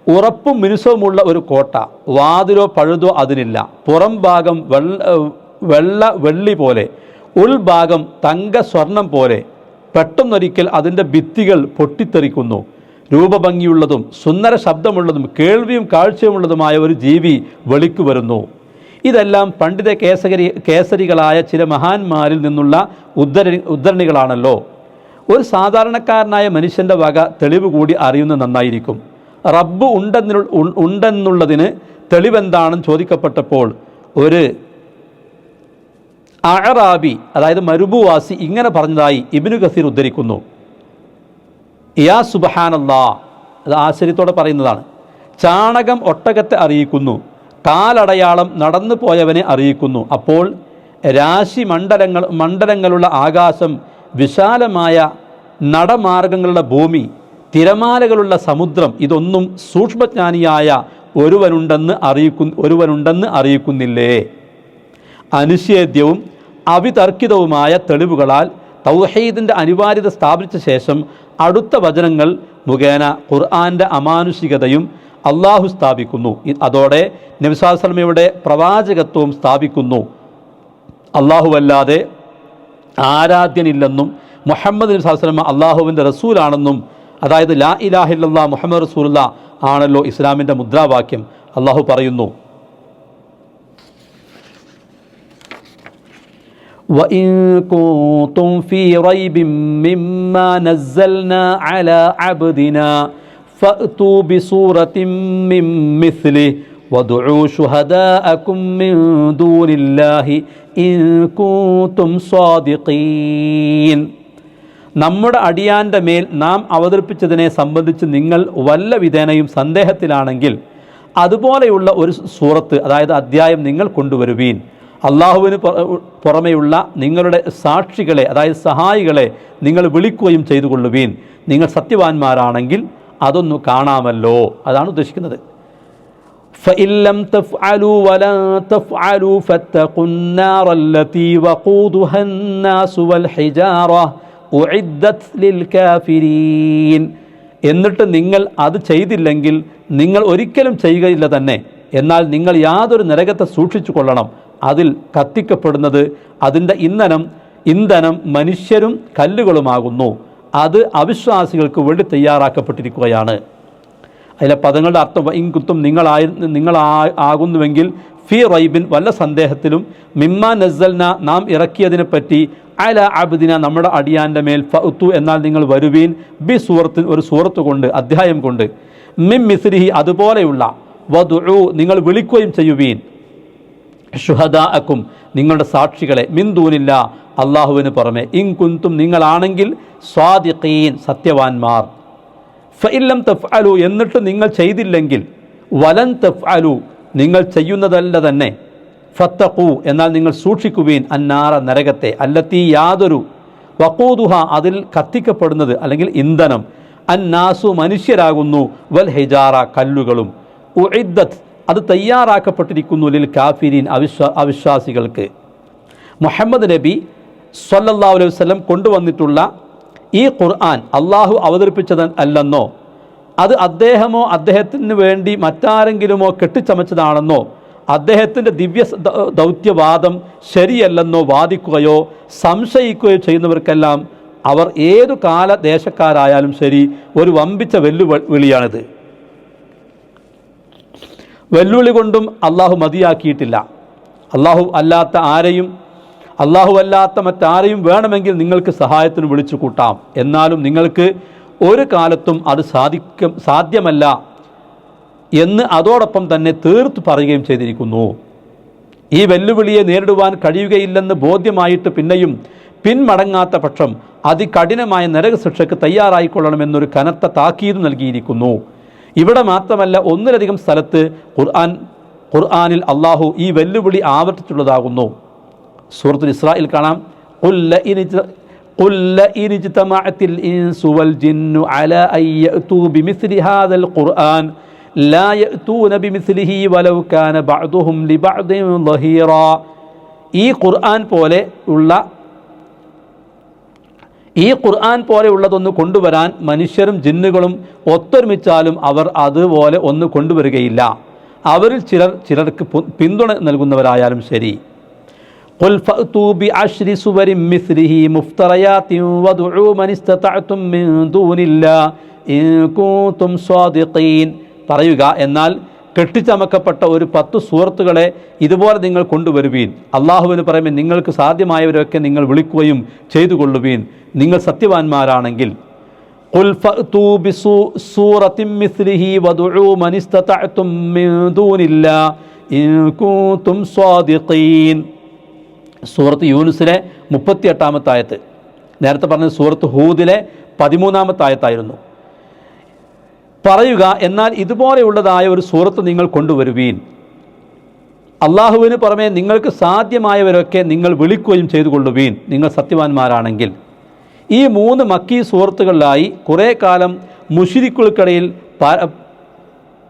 ഉറപ്പും മിനുസവുമുള്ള ഒരു കോട്ട, വാതിലോ പഴുതോ അതിനില്ല. പുറം ഭാഗം വെള്ളി പോലെ, ഉൾഭാഗം തങ്ക സ്വർണം പോലെ. പെട്ടെന്നൊരിക്കൽ അതിൻ്റെ ഭിത്തികൾ പൊട്ടിത്തെറിക്കുന്നു. രൂപഭംഗിയുള്ളതും സുന്ദര ശബ്ദമുള്ളതും കേൾവിയും കാഴ്ചയുമുള്ളതുമായ ഒരു ജീവി വെളിക്കു വരുന്നു. ഇതെല്ലാം പണ്ഡിത കേസരികളായ ചില മഹാന്മാരിൽ നിന്നുള്ള ഉദ്ധരണികളാണല്ലോ. ഒരു സാധാരണക്കാരനായ മനുഷ്യൻ്റെ വക തെളിവ് കൂടി അറിയുന്നത് നന്നായിരിക്കും. റബ്ബ് ഉണ്ടെന്നുള്ളതിന് തെളിവെന്താണെന്ന് ചോദിക്കപ്പെട്ടപ്പോൾ ഒരു അഅറാബി, അതായത് മരുഭൂവാസി, ഇങ്ങനെ പറഞ്ഞതായി ഇബ്നു കസീർ ഉദ്ധരിക്കുന്നു: യാ സുബ്ഹാനല്ലാ, അത് ആശ്ചര്യത്തോടെ പറയുന്നതാണ്. ചാണകം ഒട്ടകത്തെ അറിയിക്കുന്നു, കാലടയാളം നടന്നു പോയവനെ അറിയിക്കുന്നു. അപ്പോൾ രാശി മണ്ഡലങ്ങളുള്ള ആകാശം, വിശാലമായ നടമാർഗങ്ങളുടെ ഭൂമി, തിരമാലകളുള്ള സമുദ്രം, ഇതൊന്നും സൂക്ഷ്മജ്ഞാനിയായ ഒരുവനുണ്ടെന്ന് അറിയിക്കുന്നില്ലേ? അനിഷേധ്യവും അവിതർക്കിതവുമായ തെളിവുകളാൽ തൗഹീദിൻ്റെ അനിവാര്യത സ്ഥാപിച്ച ശേഷം അടുത്ത വചനങ്ങൾ മുഖേന ഖുർആൻ്റെ അമാനുഷികതയും അള്ളാഹു സ്ഥാപിക്കുന്നു. അതോടെ നബി സല്ലല്ലാഹു അലൈഹി വസല്ലമയുടെ പ്രവാചകത്വവും സ്ഥാപിക്കുന്നു. അല്ലാഹുവല്ലാതെ ആരാധ്യനില്ലെന്നും മുഹമ്മദ് നബി സല്ലല്ലാഹു അലൈഹി വസല്ലമ അള്ളാഹുവിൻ്റെ റസൂലാണെന്നും, അതായത് ലാ ഇലാഹ ഇല്ലല്ലാഹ് മുഹമ്മദ് റസൂലുള്ളാഹ് ആണല്ലോ ഇസ്ലാമിൻ്റെ മുദ്രാവാക്യം. അള്ളാഹു പറയുന്നു: وَإِن كُنتُمْ فِي رَيْبٍ مِّمَّا نَزَّلْنَا عَلَى عَبْدِنَا ഫഅ്തു ബിസൂറത്തിൻ മിൻ മിസ്ലിഹി വദ്ഉ ശുഹദാഅകും മിൻ ദൂനില്ലാഹി ഇൻ കുൻതും സ്വാദിഖീൻ. നമ്മുടെ അടിയാൻ്റെ മേൽ നാം അവതരിപ്പിച്ചതിനെ സംബന്ധിച്ച് നിങ്ങൾ വല്ല വിധേനയും സന്ദേഹത്തിലാണെങ്കിൽ അതുപോലെയുള്ള ഒരു സൂറത്ത്, അതായത് അധ്യായം നിങ്ങൾ കൊണ്ടുവരുവീൻ. അള്ളാഹുവിന് പുറമെയുള്ള നിങ്ങളുടെ സാക്ഷികളെ, അതായത് സഹായികളെ നിങ്ങൾ വിളിക്കുകയും ചെയ്തു കൊള്ളുവീൻ. നിങ്ങൾ സത്യവാന്മാരാണെങ്കിൽ അതൊന്നു കാണാമല്ലോ. അതാണ് ഉദ്ദേശിക്കുന്നത്. فإن لم تفعلوا ولن تفعلوا فاتقوا النار التي وقودها الناس والحجارة أعدت للكافرين. എന്നിട്ട് നിങ്ങൾ അത് ചെയ്തില്ലെങ്കിൽ നിങ്ങൾ ഒരിക്കലും ചെയ്യുകയില്ല തന്നെ. എന്നാൽ നിങ്ങൾ യാതൊരു നരകത്തെ സൂക്ഷിച്ചു കൊള്ളണം. അതിൽ കത്തിക്കപ്പെടുന്നത് അതിൻ്റെ ഇന്ധനം മനുഷ്യരും കല്ലുകളുമാകുന്നു. അത് അവിശ്വാസികൾക്ക് വേണ്ടി തയ്യാറാക്കപ്പെട്ടിരിക്കുകയാണ്. അതിലെ പദങ്ങളുടെ അർത്ഥം ഇൻകുത്തും നിങ്ങളാകുന്നുവെങ്കിൽ ഫി റൈബിൻ വല്ല സന്ദേഹത്തിലും മിമ്മാ നസ്സൽന നാം ഇറക്കിയതിനെപ്പറ്റി അല അബ്ദിന നമ്മുടെ അടിയാൻ്റെ മേൽ ഫഅ്തു എന്നാൽ നിങ്ങൾ വരുവീൻ ബി സൂറത്തിൽ ഒരു സൂറത്ത് കൊണ്ട്, അധ്യായം കൊണ്ട്, മിൻ മിസ്ലിഹി അതുപോലെയുള്ള, വദ്ഉ നിങ്ങൾ വിളിക്കുകയും ചെയ്യുവീൻ, ശുഹദാഅക്കും നിങ്ങളുടെ സാക്ഷികളെ, മിൻ ദൂനില്ല അള്ളാഹുവിന് പുറമെ, ഇൻ കുൻതും നിങ്ങളാണെങ്കിൽ സ്വാദിഖീൻ സത്യവാന്മാർ. ഫഇല്ലം തഫ്അലു എന്നിട്ട് നിങ്ങൾ ചെയ്തില്ലെങ്കിൽ, വലൻ തഫ്അലു നിങ്ങൾ ചെയ്യുന്നതല്ല തന്നെ, ഫത്തഖു എന്നാൽ നിങ്ങൾ സൂക്ഷിക്കുവീൻ അന്നാറ നരകത്തെ, അല്ലത്തി യാതൊരു, വഖൂദുഹ അതിൽ കത്തിക്കപ്പെടുന്നത് അല്ലെങ്കിൽ ഇന്ധനം, അന്നാസു മനുഷ്യരാകുന്നു, വൽ ഹിജാറ കല്ലുകളും, ഉഇദ്ദത്ത് അത് തയ്യാറാക്കപ്പെട്ടിരിക്കുന്നു, ലിൽ കാഫിരീൻ അവിശ്വാസികൾക്ക്. മുഹമ്മദ് നബി സ്വല്ലല്ലാഹു അലൈഹി വസല്ലം കൊണ്ടുവന്നിട്ടുള്ള ഈ ഖുർആൻ അള്ളാഹു അവതരിപ്പിച്ചത് അല്ലെന്നോ അത് അദ്ദേഹമോ അദ്ദേഹത്തിന് വേണ്ടി മറ്റാരെങ്കിലുമോ കെട്ടിച്ചമച്ചതാണെന്നോ അദ്ദേഹത്തിൻ്റെ ദിവ്യ ദൗത്യവാദം ശരിയല്ലെന്നോ വാദിക്കുകയോ സംശയിക്കുകയോ ചെയ്യുന്നവർക്കെല്ലാം അവർ ഏതു കാലദേശക്കാരായാലും ശരി ഒരു വമ്പിച്ച വെല്ലുവിളിയാണിത്. വെല്ലുവിളി കൊണ്ടും അള്ളാഹു മതിയാക്കിയിട്ടില്ല. അള്ളാഹു അല്ലാത്ത മറ്റാരെയും വേണമെങ്കിൽ നിങ്ങൾക്ക് സഹായത്തിന് വിളിച്ചു കൂട്ടാം. എന്നാലും നിങ്ങൾക്ക് ഒരു കാലത്തും അത് സാധ്യമല്ല എന്ന് അതോടൊപ്പം തന്നെ തീർത്തു പറയുകയും ചെയ്തിരിക്കുന്നു. ഈ വെല്ലുവിളിയെ നേരിടുവാൻ കഴിയുകയില്ലെന്ന് ബോധ്യമായിട്ട് പിന്നെയും പിന്മടങ്ങാത്ത പക്ഷം അതികഠിനമായ നരകശിക്ഷയ്ക്ക് തയ്യാറായിക്കൊള്ളണമെന്നൊരു കനത്ത താക്കീത് നൽകിയിരിക്കുന്നു. ഇവിടെ മാത്രമല്ല, ഒന്നിലധികം സ്ഥലത്ത് ഖുർആനിൽ അള്ളാഹു ഈ വെല്ലുവിളി ആവർത്തിച്ചുള്ളതാകുന്നു. സൂറത്തുൽ ഇസ്രായിൽ കാണാം, ഖുൽ ലഇൻ ഇജ്തമഅത്തിൽ ഇൻസു വൽ ജിന്നു അലാ അൻ യഅ്തു ബിമിസ്ലി ഹാദൽ ഖുർആൻ ലാ യഅ്തൂന ബിമിസ്ലിഹി വലൗ കാന ബഅ്ദുഹും ലിബഅ്ദിൻ ളഹീറ. ഈ ഖുർആൻ പോലെയുള്ളതൊന്ന് കൊണ്ടുവരാൻ മനുഷ്യരും ജിന്നുകളും ഒത്തൊരുമിച്ചാലും അവർ അതുപോലെ ഒന്ന് കൊണ്ടുവരികയില്ല. അവരിൽ ചിലർക്ക് പിന്തുണ നൽകുന്നവരായാലും ശരി. ഖുൽ ഫഅ്തു ബിഅശ്രി സുവരിൻ മിസ്ലിഹി മുഫ്തറയാത്തിൻ വദ്ഉ മൻ ഇസ്തതഅ്തും മിൻ ദൂനില്ലാഹി ഇൻ കുൻതും സ്വാദിഖീൻ. പറയുക, എന്നാൽ കെട്ടിച്ചമക്കപ്പെട്ട ഒരു 10 സൂറത്തുകളെ ഇതുപോലെ നിങ്ങൾ കൊണ്ടുവരുവീൻ. അള്ളാഹുവിന് പറയുമ്പോൾ നിങ്ങൾക്ക് സാധ്യമായവരൊക്കെ നിങ്ങൾ വിളിക്കുകയും ചെയ്തു കൊള്ളുവീൻ, നിങ്ങൾ സത്യവാന്മാരാണെങ്കിൽ. ഖുൽ ഫഅ്തു ബിസൂറത്തിൻ മിസ്ലിഹി വദ്ഉ മൻ ഇസ്തതഅ്തും മിൻ ദൂനില്ലാഹി ഇൻ കുൻതും സ്വാദിഖീൻ. സൂറത്ത് യൂനുസിലെ 38-ാമത്തെ ആയത്ത്. നേരത്തെ പറഞ്ഞത് സൂറത്ത് ഹൂദിലെ 13-ാമത്തെ ആയത്തായിരുന്നു. പറയുക, എന്നാൽ ഇതുപോലെയുള്ളതായ ഒരു സൂറത്ത് നിങ്ങൾ കൊണ്ടുവരുവീൻ. അള്ളാഹുവിന് പുറമെ നിങ്ങൾക്ക് സാധ്യമായവരൊക്കെ നിങ്ങൾ വിളിക്കുകയും ചെയ്തു കൊള്ളുവീൻ, നിങ്ങൾ സത്യവാന്മാരാണെങ്കിൽ. ഈ 3 മക്കീ സൂറത്തുകളിലായി കുറേ കാലം മുശ്രിക്കുകൾക്കിടയിൽ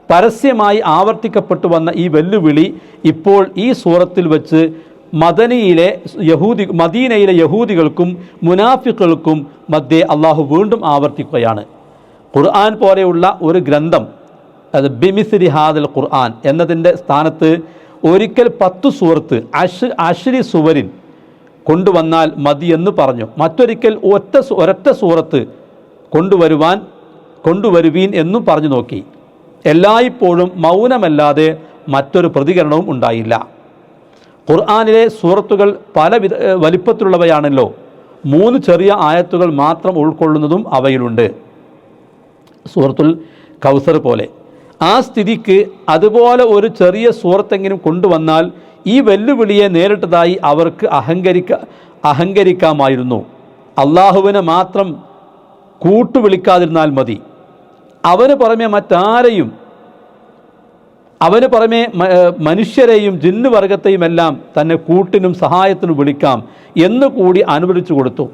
പരസ്യമായി ആവർത്തിക്കപ്പെട്ടു വന്ന ഈ വെല്ലുവിളി ഇപ്പോൾ ഈ സൂറത്തിൽ വെച്ച് മദീനയിലെ യഹൂദികൾക്കും മുനാഫിക്കുകൾക്കും മധ്യേ അള്ളാഹു വീണ്ടും ആവർത്തിക്കുകയാണ്. ഖുർആൻ പോലെയുള്ള ഒരു ഗ്രന്ഥം, അത് ബിമിസ്ലി ഹാദൽ ഖുർആൻ എന്നതിൻ്റെ സ്ഥാനത്ത് ഒരിക്കൽ 10 സൂറത്ത് അശ്രി സുവരിൻ കൊണ്ടുവന്നാൽ മതി എന്ന് പറഞ്ഞു. മറ്റൊരിക്കൽ ഒരൊറ്റ സൂറത്ത് കൊണ്ടുവരുവീൻ എന്നും പറഞ്ഞു നോക്കി. എല്ലായ്പ്പോഴും മൗനമല്ലാതെ മറ്റൊരു പ്രതികരണവും ഉണ്ടായില്ല. ഖുർആനിലെ സൂറത്തുകൾ പല വലിപ്പത്തിലുള്ളവയാണല്ലോ. 3 ചെറിയ ആയത്തുകൾ മാത്രം ഉൾക്കൊള്ളുന്നതും അവയിലുണ്ട്. സൂറത്തുൽ കൗസർ പോലെ. ആ സ്ഥിതിക്ക് അതുപോലെ ഒരു ചെറിയ സൂറത്തെങ്കിലും കൊണ്ടുവന്നാൽ ഈ വെല്ലുവിളിയെ നേരിട്ടതായി അവർക്ക് അഹങ്കരിക്കാമായിരുന്നു. അള്ളാഹുവിനെ മാത്രം കൂട്ടുവിളിക്കാതിരുന്നാൽ മതി. അവന് പുറമെ മറ്റാരെയും, അവന് പുറമെ മനുഷ്യരെയും ജിന്നുവർഗത്തെയും എല്ലാം തന്നെ കൂട്ടിനും സഹായത്തിനും വിളിക്കാം എന്നുകൂടി അനുവദിച്ചു കൊടുത്തു.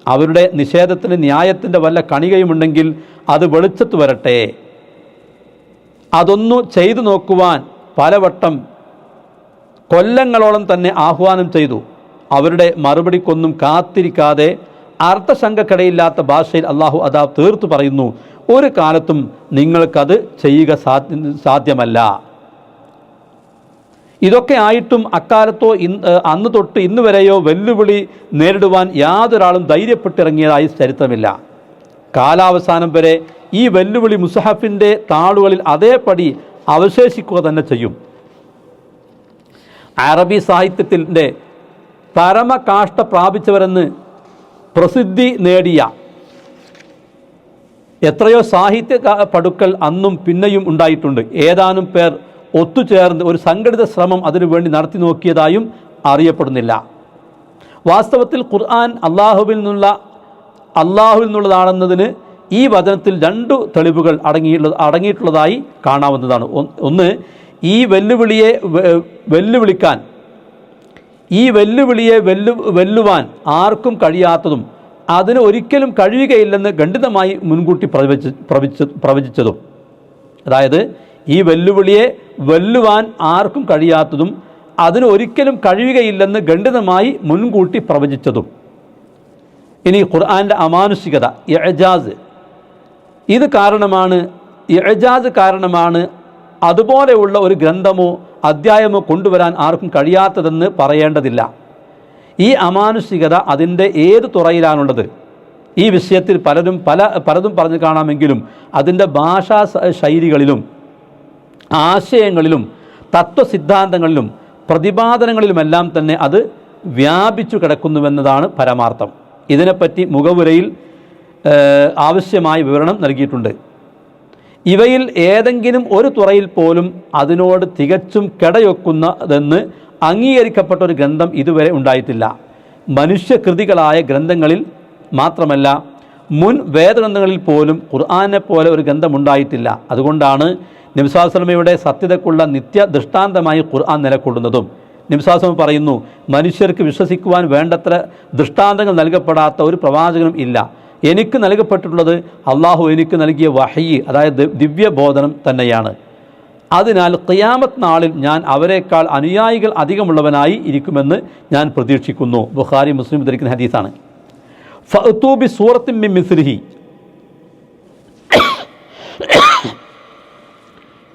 അവരുടെ നിഷേധത്തിന് ന്യായത്തിൻ്റെ വല്ല കണികയുമുണ്ടെങ്കിൽ അത് വെളിച്ചത്ത് വരട്ടെ. അതൊന്നു ചെയ്തു നോക്കുവാൻ പലവട്ടം കൊല്ലങ്ങളോളം തന്നെ ആഹ്വാനം ചെയ്തു. അവരുടെ മറുപടിക്കൊന്നും കാത്തിരിക്കാതെ അർത്ഥശങ്കക്കിടയില്ലാത്ത ഭാഷയിൽ അള്ളാഹു അതാ തീർത്തു പറയുന്നു, ഒരു കാലത്തും നിങ്ങൾക്കത് ചെയ്യുക സാധ്യമല്ല. ഇതൊക്കെ ആയിട്ടും അക്കാലത്തോ അന്ന് തൊട്ട് ഇന്ന് വരെയോ വെല്ലുവിളി നേരിടുവാൻ യാതൊരാളും ധൈര്യപ്പെട്ടിറങ്ങിയതായി ചരിത്രമില്ല. കാലാവസാനം വരെ ഈ വെല്ലുവിളി മുസ്ഹഫിൻ്റെ താളുകളിൽ അതേപടി അവശേഷിക്കുക തന്നെ ചെയ്യും. അറബി സാഹിത്യത്തിൻ്റെ പരമകാഷ്ഠ പ്രാപിച്ചവരെന്ന് പ്രസിദ്ധി നേടിയ എത്രയോ സാഹിത്യ പടുക്കൾ അന്നും പിന്നെയും ഉണ്ടായിട്ടുണ്ട്. ഏതാനും പേർ ഒത്തുചേർന്ന് ഒരു സംഘടിത ശ്രമം അതിനുവേണ്ടി നടത്തി നോക്കിയതായും അറിയപ്പെടുന്നില്ല. വാസ്തവത്തിൽ ഖുർആൻ അള്ളാഹുവിൽ നിന്നുള്ളതാണെന്നതിന് ഈ വചനത്തിൽ 2 തെളിവുകൾ അടങ്ങിയിട്ടുള്ളതായി കാണാവുന്നതാണ്. ഒന്ന്, ഈ വെല്ലുവിളിയെ വെല്ലുവാൻ ആർക്കും കഴിയാത്തതും അതിന് ഒരിക്കലും കഴിയുകയില്ലെന്ന് ഖണ്ഡിതമായി മുൻകൂട്ടി പ്രവചിച്ചതും. അതായത് ഈ വെല്ലുവിളിയെ വെല്ലുവാൻ ആർക്കും കഴിയാത്തതും അതിന് ഒരിക്കലും കഴിയുകയില്ലെന്ന് ഖണ്ഡിതമായി മുൻകൂട്ടി പ്രവചിച്ചതും. ഇനി ഖുർആൻ്റെ അമാനുഷികത, ഇഅ്ജാസ്, ഇത് കാരണമാണ് അതുപോലെയുള്ള ഒരു ഗ്രന്ഥമോ അധ്യായമോ കൊണ്ടുവരാൻ ആർക്കും കഴിയാത്തതെന്ന് പറയേണ്ടതില്ല. ഈ അമാനുഷികത അതിൻ്റെ ഏത് തുറയിലാണുള്ളത്? ഈ വിഷയത്തിൽ പലതും പറഞ്ഞു കാണാമെങ്കിലും അതിൻ്റെ ഭാഷാ ശൈലികളിലും ആശയങ്ങളിലും തത്വസിദ്ധാന്തങ്ങളിലും പ്രതിപാദനങ്ങളിലുമെല്ലാം തന്നെ അത് വ്യാപിച്ചു കിടക്കുന്നുവെന്നതാണ് പരമാർത്ഥം. ഇതിനെപ്പറ്റി മുഖവുരയിൽ ആവശ്യമായ വിവരണം നൽകിയിട്ടുണ്ട്. ഇവയിൽ ഏതെങ്കിലും ഒരു തുറയിൽ പോലും അതിനോട് തികച്ചും കിടയൊക്കുന്നതെന്ന് അംഗീകരിക്കപ്പെട്ട ഒരു ഗ്രന്ഥം ഇതുവരെ ഉണ്ടായിട്ടില്ല. മനുഷ്യകൃതികളായ ഗ്രന്ഥങ്ങളിൽ മാത്രമല്ല, മുൻ വേദഗ്രന്ഥങ്ങളിൽ പോലും ഖുർആനെ പോലെ ഒരു ഗ്രന്ഥമുണ്ടായിട്ടില്ല. അതുകൊണ്ടാണ് നബി സല്ലല്ലാഹു അലൈഹി വസല്ലമയുടെ സത്യതയ്ക്കുള്ള നിത്യ ദൃഷ്ടാന്തമായി ഖുർആൻ നിലകൊള്ളുന്നതും. നബി സല്ലല്ലാഹു അലൈഹി വസല്ലം പറയുന്നു, മനുഷ്യർക്ക് വിശ്വസിക്കുവാൻ വേണ്ടത്ര ദൃഷ്ടാന്തങ്ങൾ നൽകപ്പെടാത്ത ഒരു പ്രവാചകനും ഇല്ല. എനിക്ക് നൽകപ്പെട്ടിട്ടുള്ളത് അള്ളാഹു എനിക്ക് നൽകിയ വഹയി, അതായത് ദിവ്യബോധനം തന്നെയാണ്. അതിനാൽ ഖിയാമത്ത് നാളിൽ ഞാൻ അവരെക്കാൾ അനുയായികൾ അധികമുള്ളവനായി ഇരിക്കുമെന്ന് ഞാൻ പ്രതീക്ഷിക്കുന്നു. ബുഖാരി മുസ്ലിം ഉദ്ധരിക്കുന്ന ഹദീസാണ്. ഫഅ്തൂ ബി സൂറത്തിൻ മിൻ മിസ്ലിഹി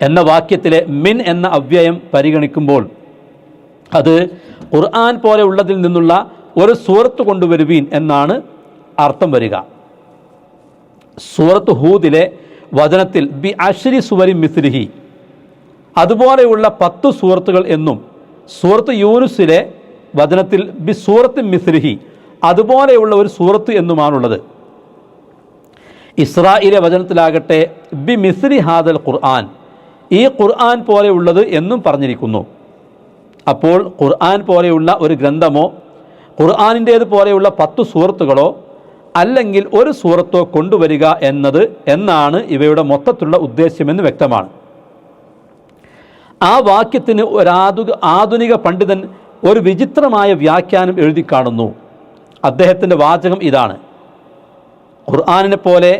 എന്ന വാക്യത്തിലെ മിൻ എന്ന അവ്യയം പരിഗണിക്കുമ്പോൾ അത് ഖുർആൻ പോലെ ഉള്ളതിൽ നിന്നുള്ള ഒരു സൂറത്ത് കൊണ്ടുവരുവീൻ എന്നാണ് അർത്ഥം വരിക. സൂറത്ത് ഹൂദിലെ വചനത്തിൽ ബി അശ്രി സുവരി മിസ്ലിഹി, അതുപോലെയുള്ള 10 സൂറത്തുകൾ എന്നും, സൂറത്ത് യൂനുസിലെ വചനത്തിൽ ബി സൂറത്ത് മിസ്ലിഹി, അതുപോലെയുള്ള ഒരു സൂറത്ത് എന്നുമാണുള്ളത്. ഇസ്രായിലെ വചനത്തിലാകട്ടെ ബി മിസ്ലി ഹാദൽ ഖുർആൻ, ഈ ഖുർആൻ പോലെയുള്ളത് എന്നും പറഞ്ഞിരിക്കുന്നു. അപ്പോൾ ഖുർആൻ പോലെയുള്ള ഒരു ഗ്രന്ഥമോ ഖുർആനിൻ്റേത് പോലെയുള്ള 10 സൂറത്തുകളോ അല്ലെങ്കിൽ ഒരു സൂറത്തോ കൊണ്ടുവരിക എന്നാണ് ഇവയുടെ മൊത്തത്തിലുള്ള ഉദ്ദേശ്യമെന്ന് വ്യക്തമാണ്. ആ വാക്യത്തിന് ആധുനിക പണ്ഡിതൻ ഒരു വിചിത്രമായ വ്യാഖ്യാനം എഴുതി കാണുന്നു. അദ്ദേഹത്തിൻ്റെ വാചകം ഇതാണ്: ഖുർആനിനെ പോലെ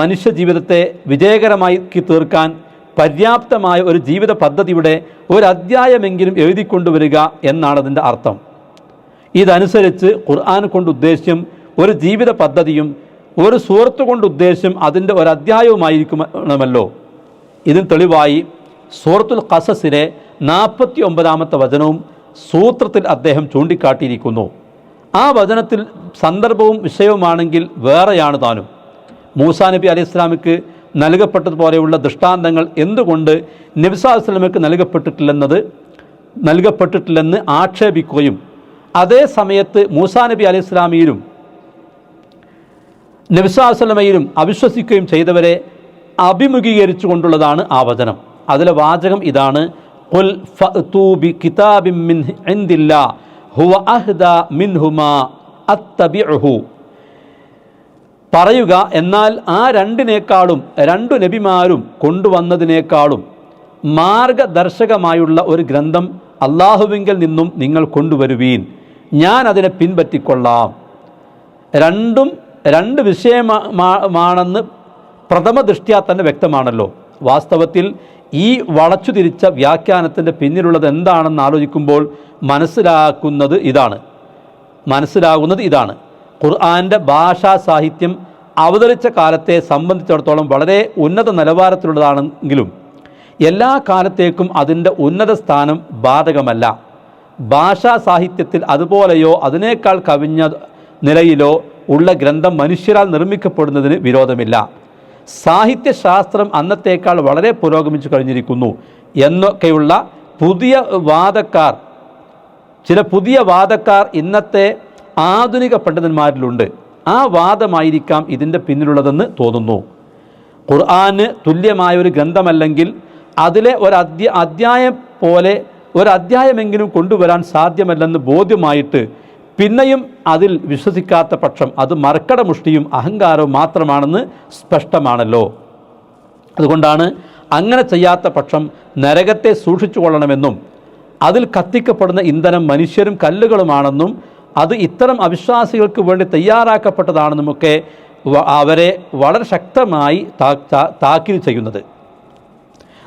മനുഷ്യ ജീവിതത്തെ വിജയകരമായി തീർക്കാൻ പര്യാപ്തമായ ഒരു ജീവിത പദ്ധതിയുടെ ഒരു അധ്യായമെങ്കിലും എഴുതിക്കൊണ്ടുവരിക എന്നാണ് അതിൻ്റെ അർത്ഥം. ഇതനുസരിച്ച് ഖുർആൻ കൊണ്ട് ഉദ്ദേശ്യം ഒരു ജീവിത പദ്ധതിയും ഒരു സൂറത്ത് കൊണ്ട് ഉദ്ദേശ്യം അതിൻ്റെ ഒരു അധ്യായവുമായിരിക്കുമല്ലോ. ഇതിന് തെളിവായി സൂറത്തുൽ ഖസസിലെ 49-ാമത്തെ വചനവും സൂത്രത്തിൽ അദ്ദേഹം ചൂണ്ടിക്കാട്ടിയിരിക്കുന്നു. ആ വചനത്തിൽ സന്ദർഭവും വിഷയവുമാണെങ്കിൽ വേറെയാണ് താനും. മൂസാ നബി അലൈഹി ഇസ്ലാമിക്ക് നൽകപ്പെട്ടതുപോലെയുള്ള ദൃഷ്ടാന്തങ്ങൾ എന്തുകൊണ്ട് നബി സല്ലല്ലാഹു അലൈഹി വസല്ലമയ്ക്ക് നൽകപ്പെട്ടിട്ടില്ലെന്ന് ആക്ഷേപിക്കുകയും അതേ സമയത്ത് മൂസാ നബി അലൈഹി ഇസ്ലാമിയിലും നബി സല്ലല്ലാഹു അലൈഹി വസല്ലമയിലും അവിശ്വസിക്കുകയും ചെയ്തവരെ അഭിമുഖീകരിച്ചുകൊണ്ടുള്ളതാണ് ആ വചനം. അതിലെ വാചകം ഇതാണ്: ഖുൽ ഫഅ്തൂ ബികിതാബിൻ മിൻ ഇൻദില്ലാ ഹുവ അഹ്ദാ മിൻഹുമാ അത്തബിഉഹു. പറയുക, എന്നാൽ ആ രണ്ടിനേക്കാളും, രണ്ടു നബിമാരും കൊണ്ടുവന്നതിനേക്കാളും മാർഗദർശകമായുള്ള ഒരു ഗ്രന്ഥം അള്ളാഹുവിങ്കിൽ നിന്നും നിങ്ങൾ കൊണ്ടുവരുവീൻ, ഞാൻ അതിനെ പിൻപറ്റിക്കൊള്ളാം. രണ്ടും രണ്ട് വിഷയമാണെന്ന് പ്രഥമ ദൃഷ്ട്യാ തന്നെ വ്യക്തമാണല്ലോ. വാസ്തവത്തിൽ ഈ വളച്ചു തിരിച്ച വ്യാഖ്യാനത്തിൻ്റെ പിന്നിലുള്ളത് എന്താണെന്ന് ആലോചിക്കുമ്പോൾ മനസ്സിലാകുന്നത് ഇതാണ്. ഖുർആൻ്റെ ഭാഷാ സാഹിത്യം അവതരിച്ച കാലത്തെ സംബന്ധിച്ചിടത്തോളം വളരെ ഉന്നത നിലവാരത്തിലുള്ളതാണെങ്കിലും എല്ലാ കാലത്തേക്കും അതിൻ്റെ ഉന്നത സ്ഥാനം ബാധകമല്ല. ഭാഷാ സാഹിത്യത്തിൽ അതുപോലെയോ അതിനേക്കാൾ കവിഞ്ഞ നിലയിലോ ഉള്ള ഗ്രന്ഥം മനുഷ്യരാൽ നിർമ്മിക്കപ്പെടുന്നതിന് വിരോധമില്ല. സാഹിത്യശാസ്ത്രം അന്നത്തേക്കാൾ വളരെ പുരോഗമിച്ചു കഴിഞ്ഞിരിക്കുന്നു എന്നൊക്കെയുള്ള ചില പുതിയ വാദക്കാർ ഇന്നത്തെ ആധുനിക പണ്ഡിതന്മാരിലുണ്ട്. ആ വാദമായിരിക്കാം ഇതിൻ്റെ പിന്നിലുള്ളതെന്ന് തോന്നുന്നു. ഖുർആന് തുല്യമായ ഒരു ഗ്രന്ഥമല്ലെങ്കിൽ അതിലെ ഒരധ്യായമെങ്കിലും കൊണ്ടുവരാൻ സാധ്യമല്ലെന്ന് ബോധ്യമായിട്ട് പിന്നെയും അതിൽ വിശ്വസിക്കാത്ത പക്ഷം അത് മർക്കടമുഷ്ടിയും അഹങ്കാരവും മാത്രമാണെന്ന് സ്പഷ്ടമാണല്ലോ. അതുകൊണ്ടാണ് അങ്ങനെ ചെയ്യാത്ത പക്ഷം നരകത്തെ സൂക്ഷിച്ചു കൊള്ളണമെന്നും അതിൽ കത്തിക്കപ്പെടുന്ന ഇന്ധനം മനുഷ്യരും കല്ലുകളുമാണെന്നും അത് ഇത്തരം അവിശ്വാസികൾക്ക് വേണ്ടി തയ്യാറാക്കപ്പെട്ടതാണെന്നുമൊക്കെ അവരെ വളരെ ശക്തമായി താക്കീത് ചെയ്യുന്നത്.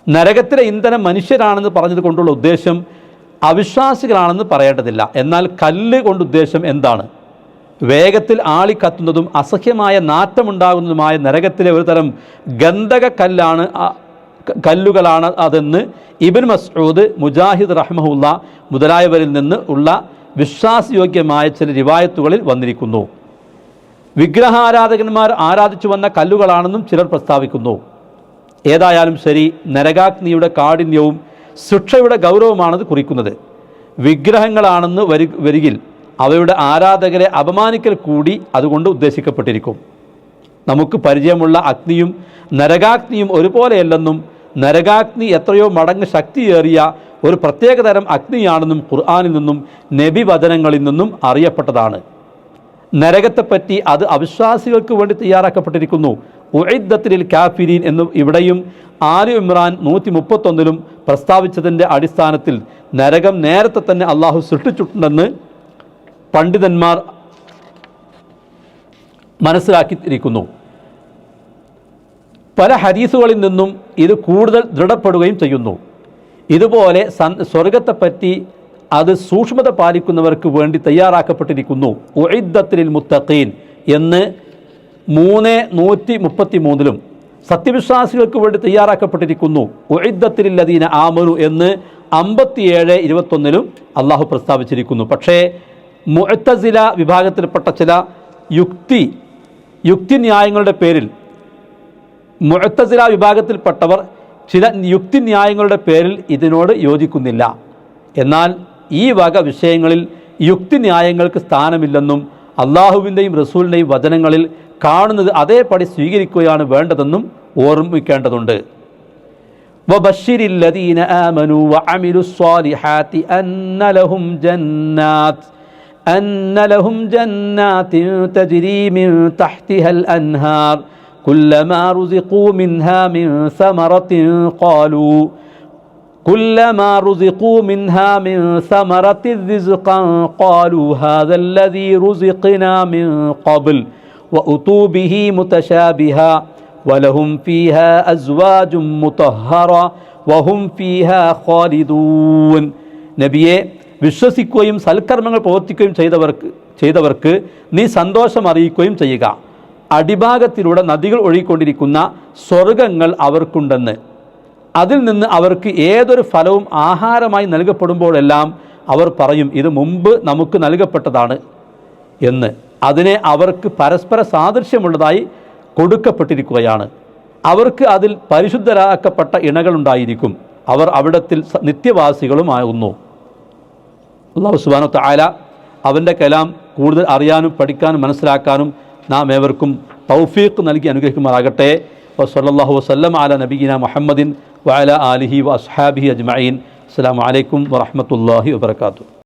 നരകത്തിലെ ഇന്ധനം മനുഷ്യരാണെന്ന് പറഞ്ഞത് കൊണ്ടുള്ള ഉദ്ദേശം അവിശ്വാസികളാണെന്ന് പറയേണ്ടതില്ല. എന്നാൽ കല്ല് കൊണ്ട് ഉദ്ദേശം എന്താണ്? വേഗത്തിൽ ആളിക്കത്തുന്നതും അസഹ്യമായ നാറ്റമുണ്ടാകുന്നതുമായ നരകത്തിലെ ഒരു തരം ഗന്ധക കല്ലുകളാണ് അതെന്ന് ഇബ്നു മസ്ഊദ്, മുജാഹിദ് റഹ്മഹുല്ല മുതലായവരിൽ നിന്ന് ഉള്ള വിശ്വാസയോഗ്യമായ ചില റിവായത്തുകളിൽ വന്നിരിക്കുന്നു. വിഗ്രഹാരാധകന്മാർ ആരാധിച്ചു വന്ന കല്ലുകളാണെന്നും ചിലർ പ്രസ്താവിക്കുന്നു. ഏതായാലും ശരി, നരകാഗ്നിയുടെ കാഠിന്യവും ശിക്ഷയുടെ ഗൗരവമാണത് കുറിക്കുന്നത്. വിഗ്രഹങ്ങളാണെന്ന് വരികിൽ അവയുടെ ആരാധകരെ അപമാനിക്കൽ കൂടി അതുകൊണ്ട് ഉദ്ദേശിക്കപ്പെട്ടിരിക്കും. നമുക്ക് പരിചയമുള്ള അഗ്നിയും നരകാഗ്നിയും ഒരുപോലെയല്ലെന്നും നരകാഗ്നി എത്രയോ മടങ്ങ് ശക്തിയേറിയ ഒരു പ്രത്യേകതരം അഗ്നിയാണെന്നും ഖുർആനിൽ നിന്നും നബി വചനങ്ങളിൽ നിന്നും അറിയപ്പെട്ടതാണ്. നരകത്തെപ്പറ്റി അത് അവിശ്വാസികൾക്ക് വേണ്ടി തയ്യാറാക്കപ്പെട്ടിരിക്കുന്നു. ഉഇദ്ദത്തിൽ കാഫിരീൻ എന്ന് ഇവിടെയും ആലി ഇമ്രാൻ 131 പ്രസ്താവിച്ചതിൻ്റെ അടിസ്ഥാനത്തിൽ നരകം നേരത്തെ തന്നെ അള്ളാഹു സൃഷ്ടിച്ചിട്ടുണ്ടെന്ന് പണ്ഡിതന്മാർ മനസ്സിലാക്കിയിരിക്കുന്നു. പല ഹദീസുകളിൽ നിന്നും ഇത് കൂടുതൽ ദൃഢപ്പെടുകയും ചെയ്യുന്നു. ഇതുപോലെ സ്വർഗത്തെപ്പറ്റി അത് സൂക്ഷ്മത പാലിക്കുന്നവർക്ക് വേണ്ടി തയ്യാറാക്കപ്പെട്ടിരിക്കുന്നു. ഉഇദ്ദത്തിൽ മുത്തഖീൻ എന്ന് 3:133 സത്യവിശ്വാസികൾക്ക് വേണ്ടി തയ്യാറാക്കപ്പെട്ടിരിക്കുന്നു. ഉഇദ്ദത്തിൽ ലദീന ആമനു എന്ന് 57:21 അള്ളാഹു പ്രസ്താവിച്ചിരിക്കുന്നു. പക്ഷേ മുഅ്തസില വിഭാഗത്തിൽപ്പെട്ട ചില യുക്തിന്യായങ്ങളുടെ പേരിൽ മുഅ്തസില വിഭാഗത്തിൽപ്പെട്ടവർ ചില യുക്തിന്യായങ്ങളുടെ പേരിൽ ഇതിനോട് യോജിക്കുന്നില്ല. എന്നാൽ ഈ വക വിഷയങ്ങളിൽ യുക്തിന്യായങ്ങൾക്ക് സ്ഥാനമില്ലെന്നും അള്ളാഹുവിൻ്റെയും റസൂലിൻ്റെയും വചനങ്ങളിൽ കാണുന്നത് അതേപടി സ്വീകരിക്കുകയാണ് വേണ്ടതെന്നും ഓർമ്മിക്കേണ്ടതുണ്ട്. വബശ്ശിരിൽ ലദീന ആമനൂ വഅമിലുസ് സ്വാലിഹാത്തി അന്ന ലഹും ജന്നാത്തിൻ തജ്രി മിൻ തഹ്തിഹൽ അൻഹാർ കുല്ലമാ റുസിഖൂ മിൻഹാ മിൻ സമറത്തിൻ റിസ്ഖൻ ഖാലൂ ഹാദാ അല്ലദീ റുസിഖ്നാ മിൻ ഖബ്ൽ വഉതൂ ബിഹി മുതശാബിഹാ വലഹും ഫീഹാ അസ്വാജും മുതഹ്ഹറ വഹും ഫീഹാ ഖാലിദൂൻ. നബിയെ, വിശ്വസിക്കുകയും സൽക്കർമ്മങ്ങൾ പ്രവർത്തിക്കുകയും ചെയ്തവർക്ക് നീ സന്തോഷം അറിയിക്കുകയും ചെയ്യുക. അടിഭാഗത്തിലൂടെ നദികൾ ഒഴുകിക്കൊണ്ടിരിക്കുന്ന സ്വർഗങ്ങൾ അവർക്കുണ്ടെന്ന്, അതിൽ നിന്ന് അവർക്ക് ഏതൊരു ഫലവും ആഹാരമായി നൽകപ്പെടുമ്പോഴെല്ലാം അവർ പറയും, ഇത് മുമ്പ് നമുക്ക് നൽകപ്പെട്ടതാണ് എന്ന്. അതിനെ അവർക്ക് പരസ്പര സാദൃശ്യമുള്ളതായി കൊടുക്കപ്പെട്ടിരിക്കുകയാണ്. അവർക്ക് അതിൽ പരിശുദ്ധരാക്കപ്പെട്ട ഇണകളുണ്ടായിരിക്കും. അവർ അവിടത്തിൽ നിത്യവാസികളുമാകുന്നു. അല്ലാഹു സുബ്ഹാനഹു വ തആല അവൻ്റെ കലാം കൂടുതൽ അറിയാനും പഠിക്കാനും മനസ്സിലാക്കാനും നാം ഏവർക്കും തൗഫീഖ് നൽകി അനുഗ്രഹിക്കുമാറാകട്ടെ. വസല്ലല്ലാഹു വസല്ലം അലാ നബിയിന മുഹമ്മദിൻ വഅലാ ആലിഹി വഅസ്ഹാബിഹി അജ്മഈൻ. അസ്സലാമു അലൈക്കും വറഹ്മത്തുള്ളാഹി വബറകാതുഹു.